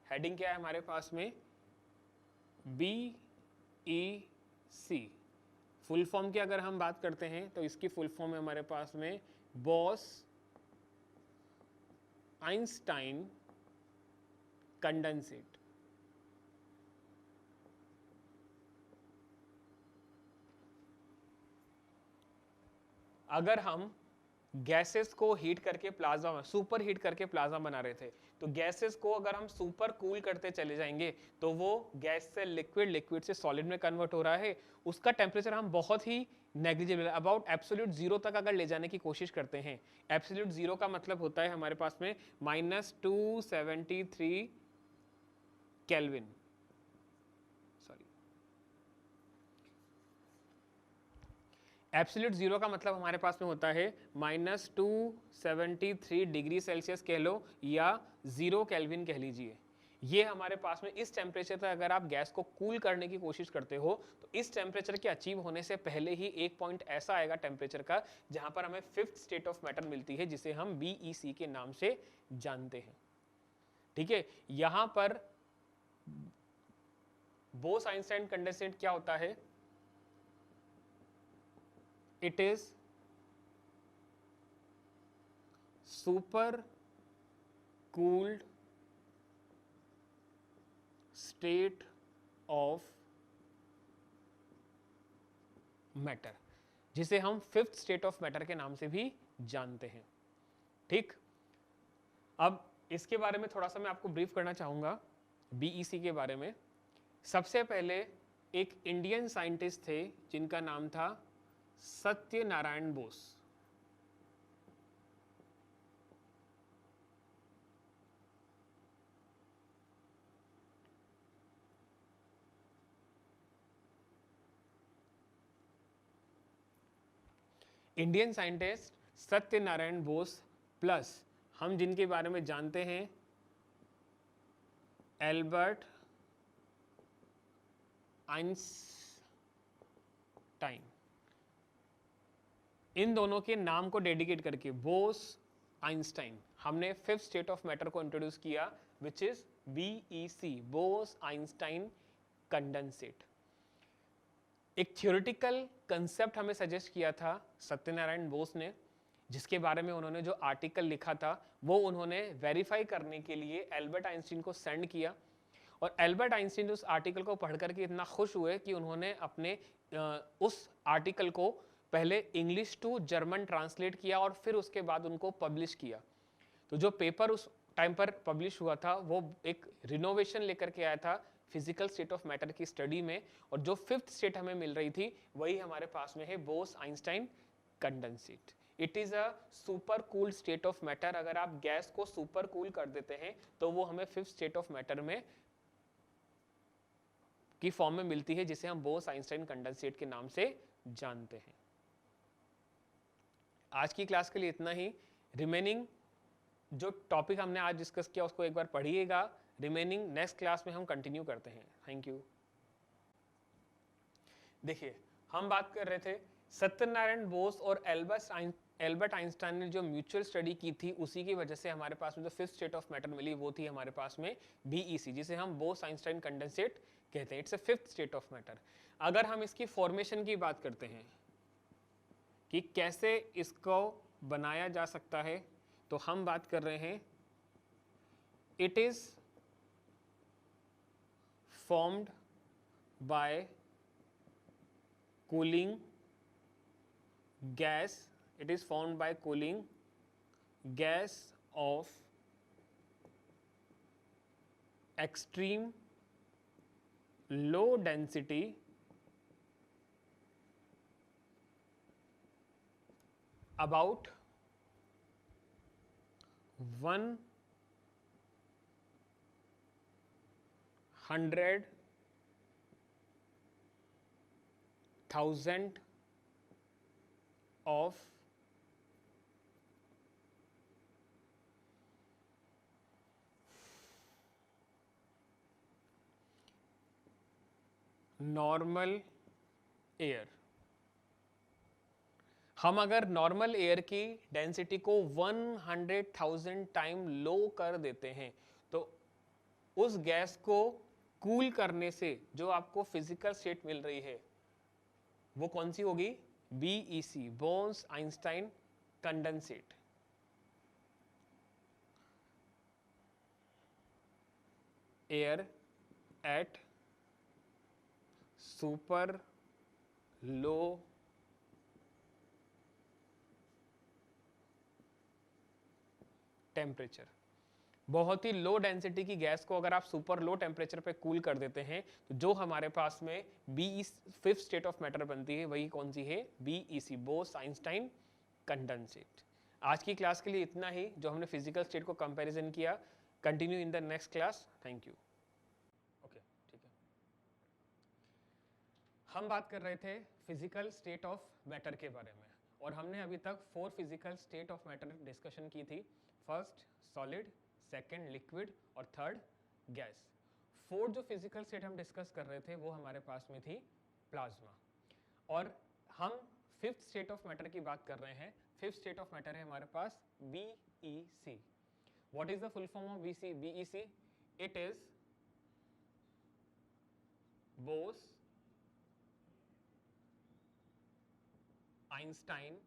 Heading क्या है हमारे पास में? BEC। फुल फॉर्म की अगर हम बात करते हैं तो इसकी फुल फॉर्म है हमारे पास में बॉस आइंस्टाइन कंडेंसेट। अगर हम गैसेस को हीट करके प्लाज्मा, सुपर हीट करके प्लाज्मा बना रहे थे। तो गैसेस को अगर हम सुपर कूल करते चले जाएंगे तो वो गैस से लिक्विड, लिक्विड से सॉलिड में कन्वर्ट हो रहा है। उसका टेम्परेचर हम बहुत ही नेग्लिजिबल, अबाउट एब्सोल्यूट जीरो तक अगर ले जाने की कोशिश करते हैं। एब्सोल्यूट जीरो का मतलब होता है हमारे पास में -273 केल्विन, सॉरी, एब्सोल्यूट जीरो का मतलब हमारे पास में होता है -273 डिग्री सेल्सियस कह लो या 0 केल्विन कह लीजिए। ये हमारे पास में इस टेम्परेचर तक अगर आप गैस को कूल करने की कोशिश करते हो तो इस टेम्परेचर के अचीव होने से पहले ही एक पॉइंट ऐसा आएगा टेम्परेचर का जहां पर हमें फिफ्थ स्टेट ऑफ मैटर मिलती है, जिसे हम BEC के नाम से जानते हैं। ठीक है, यहां पर बोस-आइंस्टाइन कंडेंसेट क्या होता है? It is super cooled state of matter, जिसे हम फिफ्थ स्टेट ऑफ मैटर के नाम से भी जानते हैं। ठीक, अब इसके बारे में थोड़ा सा मैं आपको ब्रीफ करना चाहूंगा BEC के बारे में। सबसे पहले एक इंडियन साइंटिस्ट थे जिनका नाम था Satyanarayan Bose. Indian scientist Satyanarayan Bose plus हम जिनके बारे में जानते हैं एल्बर्ट आइंस्टाइन, इन दोनों के नाम को डेडिकेट करके बोस आइंस्टाइन हमने फिफ्थ स्टेट ऑफ मैटर को इंट्रोड्यूस किया, विच is BEC, Bose Einstein condensate. एक थ्योरेटिकल कंसेप्ट हमें सजेस्ट किया था सत्यनारायण बोस ने, जिसके बारे में उन्होंने जो आर्टिकल लिखा था वो उन्होंने वेरीफाई करने के लिए एल्बर्ट आइंस्टीन को सेंड किया। और एल्बर्ट आइंस्टीन उस आर्टिकल को पढ़ करके इतना खुश हुए कि उन्होंने अपने उस आर्टिकल को पहले इंग्लिश टू जर्मन ट्रांसलेट किया और फिर उसके बाद उनको पब्लिश किया। तो जो पेपर उस टाइम पर पब्लिश हुआ था वो एक रिनोवेशन लेकर के आया था फिजिकल स्टेट ऑफ मैटर की स्टडी में, और जो फिफ्थ स्टेट हमें मिल रही थी वही हमारे पास में है Bose Einstein condensate. It is a super cool state of matter. अगर आप गैस को सुपर कूल कर देते हैं तो वो हमें फिफ्थ स्टेट ऑफ मैटर में की फॉर्म में मिलती है, जिसे हम बोस आइंस्टाइन कंडेंसेट के नाम से जानते हैं। आज की क्लास के लिए इतना ही। रिमेनिंग जो टॉपिक हमने आज डिस्कस किया उसको एक बार पढ़िएगा। रिमेनिंग नेक्स्ट क्लास में हम कंटिन्यू करते हैं। Thank you. देखिए, हम बात कर रहे थे सत्यनारायण बोस और एल्बर्ट आइंस्टाइन ने जो म्यूचुअल स्टडी की थी, उसी की वजह से हमारे पास में जो फिफ्थ स्टेट ऑफ मैटर मिली वो थी हमारे पास में BEC, जिसे हम बोस आइंस्टाइन कंडेंसेट कहते हैं। It's a fifth state of matter. अगर हम इसकी फॉर्मेशन की बात करते हैं कि कैसे इसको बनाया जा सकता है, तो हम बात कर रहे हैं it is formed by cooling gas, it is formed by cooling gas of extreme low density about 100,000 of normal air. हम अगर नॉर्मल एयर की डेंसिटी को 100,000 टाइम लो कर देते हैं तो उस गैस को कूल करने से जो आपको फिजिकल स्टेट मिल रही है वो कौन सी होगी? BEC, Bose Einstein condensate. Air at super low temperature. बहुत ही लो डेंसिटी की गैस को अगर आप सुपर लो टेम्परेचर पे कूल कर देते हैं तो जो हमारे पास में फिफ्थ स्टेट ऑफ मैटर बनती है वही कौन सी है, BEC, बोस आइंस्टाइन कंडेंसेट। आज की क्लास के लिए इतना ही, जो हमने फिजिकल स्टेट को कंपैरिजन किया। Continue in the next class. Thank you. Okay, ठीक है। हम बात कर रहे थे फिजिकल स्टेट ऑफ मैटर के बारे में और हमने अभी तक 4 physical state of matter discussion की थी। फर्स्ट सॉलिड, सेकेंड लिक्विड और थर्ड गैस। फोर्थ जो फिजिकल स्टेट हम डिस्कस कर रहे थे वो हमारे पास में थी प्लाज्मा। और हम फिफ्थ स्टेट ऑफ मैटर की बात कर रहे हैं। फिफ्थ स्टेट ऑफ मैटर है हमारे पास BEC। What is the full form of BEC? It is Bose Einstein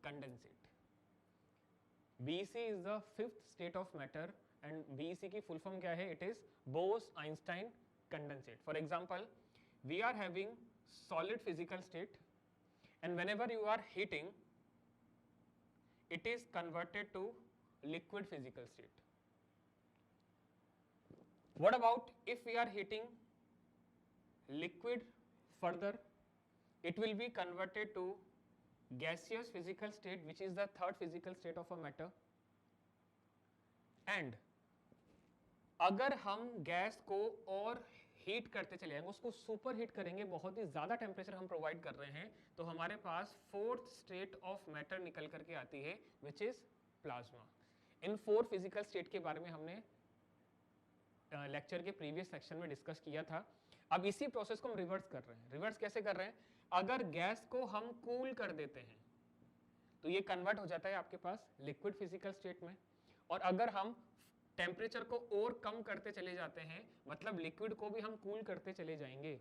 condensate. BEC is the fifth state of matter and BEC की full form क्या है? It is Bose-Einstein condensate. For example, we are having solid physical state and whenever you are heating, it is converted to liquid physical state. What about if we are heating liquid further? It will be converted to gaseous physical state, which is the third physical state of a matter. And अगर हम gas को और heat करते चले जाएंगे, उसको super heat करेंगे, बहुत ही ज्यादा टेम्परेचर हम प्रोवाइड कर रहे हैं, तो हमारे पास फोर्थ स्टेट ऑफ मैटर निकल करके आती है, which is plasma. In 4 physical state के बारे में हमने लेक्चर के प्रीवियस सेक्शन में डिस्कस किया था। अब इसी प्रोसेस को हम रिवर्स कर रहे हैं। रिवर्स कैसे कर रहे हैं? अगर गैस को हम कूल कर देते हैं तो ये कन्वर्ट हो जाता है आपके पास लिक्विड फिजिकल स्टेट में, और अगर हम टेम्परेचर को और कम करते चले जाते हैं, मतलब लिक्विड को भी हम कूल करते चले जाएंगे,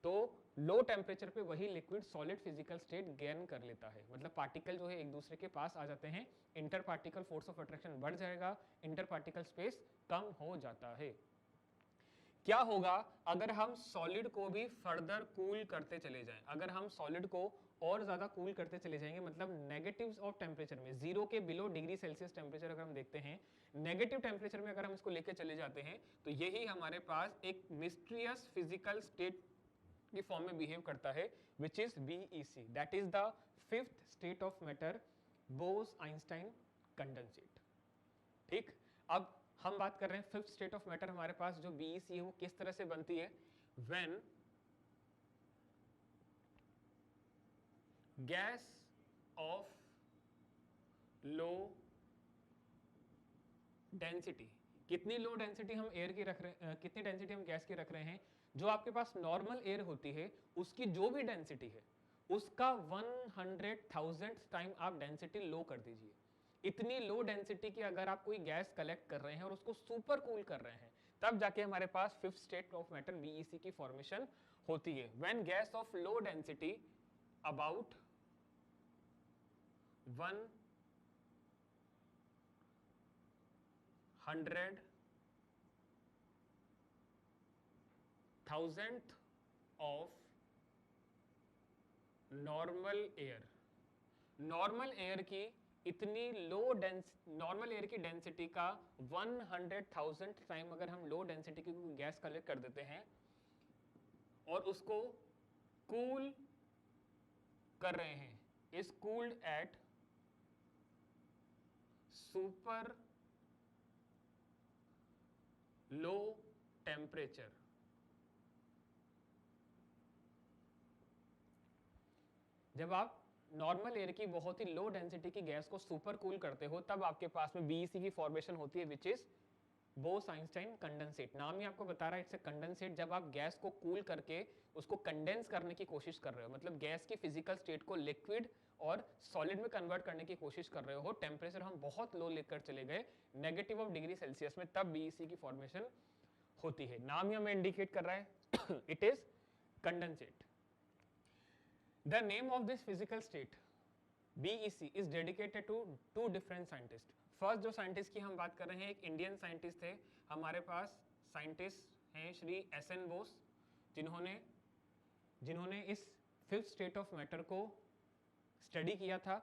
तो लो टेम्परेचर पे वही liquid solid physical state gain कर लेता है। मतलब पार्टिकल जो है एक दूसरे के पास आ जाते हैं, inter particle force of attraction बढ़ जाएगा, इंटर पार्टिकल स्पेस कम हो जाता है। क्या होगा अगर हम सॉलिड को भी फर्दर कूल करते चले जाएं? अगर हम सॉलिड को और ज्यादा कूल करते चले जाएंगे, मतलब नेगेटिव्स ऑफ टेम्परेचर में, 0 के बिलो डिग्री सेल्सियस टेम्परेचर अगर हम देखते हैं, नेगेटिव टेम्परेचर में अगर हम इसको लेके चले जाते हैं, तो यही हमारे पास एक मिस्टीरियस फिजिकल स्टेट की फॉर्म में बिहेव करता है, which is BEC। That is the fifth state of matter, Bose Einstein condensate. ठीक, अब हम बात कर रहे हैं फिफ्थ स्टेट ऑफ मैटर हमारे पास जो BEC है वो किस तरह से बनती है। When gas of low density, कितनी लो डेंसिटी हम एयर की रख रहे हैं, कितनी डेंसिटी हम गैस की रख रहे हैं, जो आपके पास नॉर्मल एयर होती है उसकी जो भी डेंसिटी है उसका 100,000 टाइम आप डेंसिटी लो कर दीजिए। इतनी लो डेंसिटी की अगर आप कोई गैस कलेक्ट कर रहे हैं और उसको सुपर कूल कर रहे हैं, तब जाके हमारे पास fifth state of matter BEC की फॉर्मेशन होती है। When gas of low density about 100,000 of normal air, normal air की इतनी नॉर्मल एयर की डेंसिटी का 100,000 टाइम अगर हम लो डेंसिटी की गैस कलेक्ट कर देते हैं और उसको कूल कर रहे हैं, is cooled at super low temperature. जब आप नॉर्मल एयर की बहुत ही लो डेंसिटी की गैस को सुपर कूल करते हो, तब आपके पास में BEC की फॉर्मेशन होती है, विच इज बोस-आइंस्टाइन कंडेंसेट। नाम ही आपको बता रहा है, इट्स अ कंडेंसेट। जब आप गैस को कूल करके उसको कंडेंस करने की कोशिश कर रहे हो, मतलब गैस की फिजिकल स्टेट को लिक्विड और सॉलिड में कन्वर्ट करने की कोशिश कर रहे हो, टेम्परेचर हम बहुत लो लेकर चले गए, नेगेटिव ऑफ डिग्री सेल्सियस में, तब BEC की फॉर्मेशन होती है। नाम ही हमें इंडिकेट कर रहा है, it is condensate. The name of this physical state BEC is dedicated to 2 different scientists. First जो साइंटिस्ट की हम बात कर रहे हैं, एक इंडियन साइंटिस्ट थे हमारे पास, साइंटिस्ट हैं श्री SN बोस, जिन्होंने इस फिफ्थ स्टेट ऑफ मैटर को स्टडी किया था।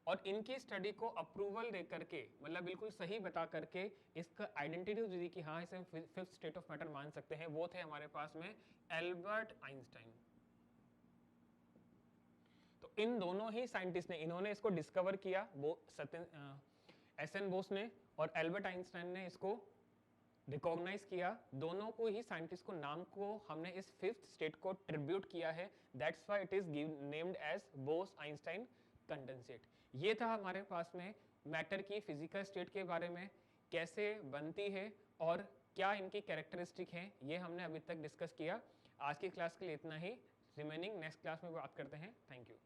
और इनकी स्टडी को अप्रूवल दे करके, मतलब बिल्कुल सही बता करके इसका आइडेंटिटी दी कि हाँ इसे फिफ्थ स्टेट ऑफ मैटर मान सकते हैं, वो थे हमारे पास में एल्बर्ट आइंस्टाइन। तो इन दोनों ही साइंटिस्ट ने, इन्होंने इसको डिस्कवर किया, वो एस.एन. बोस ने और एल्बर्ट आइंस्टाइन ने इसको रिकॉग्नाइज किया। दोनों को ही साइंटिस्ट को नाम को हमने इस फिफ्थ स्टेट को ट्रिब्यूट किया है, that's why it is named as Bose Einstein condensate. ये था हमारे पास में मैटर की फिजिकल स्टेट के बारे में, कैसे बनती है और क्या इनकी कैरेक्टरिस्टिक हैं, ये हमने अभी तक डिस्कस किया। आज की क्लास के लिए इतना ही, रिमेनिंग नेक्स्ट क्लास में बात करते हैं। Thank you.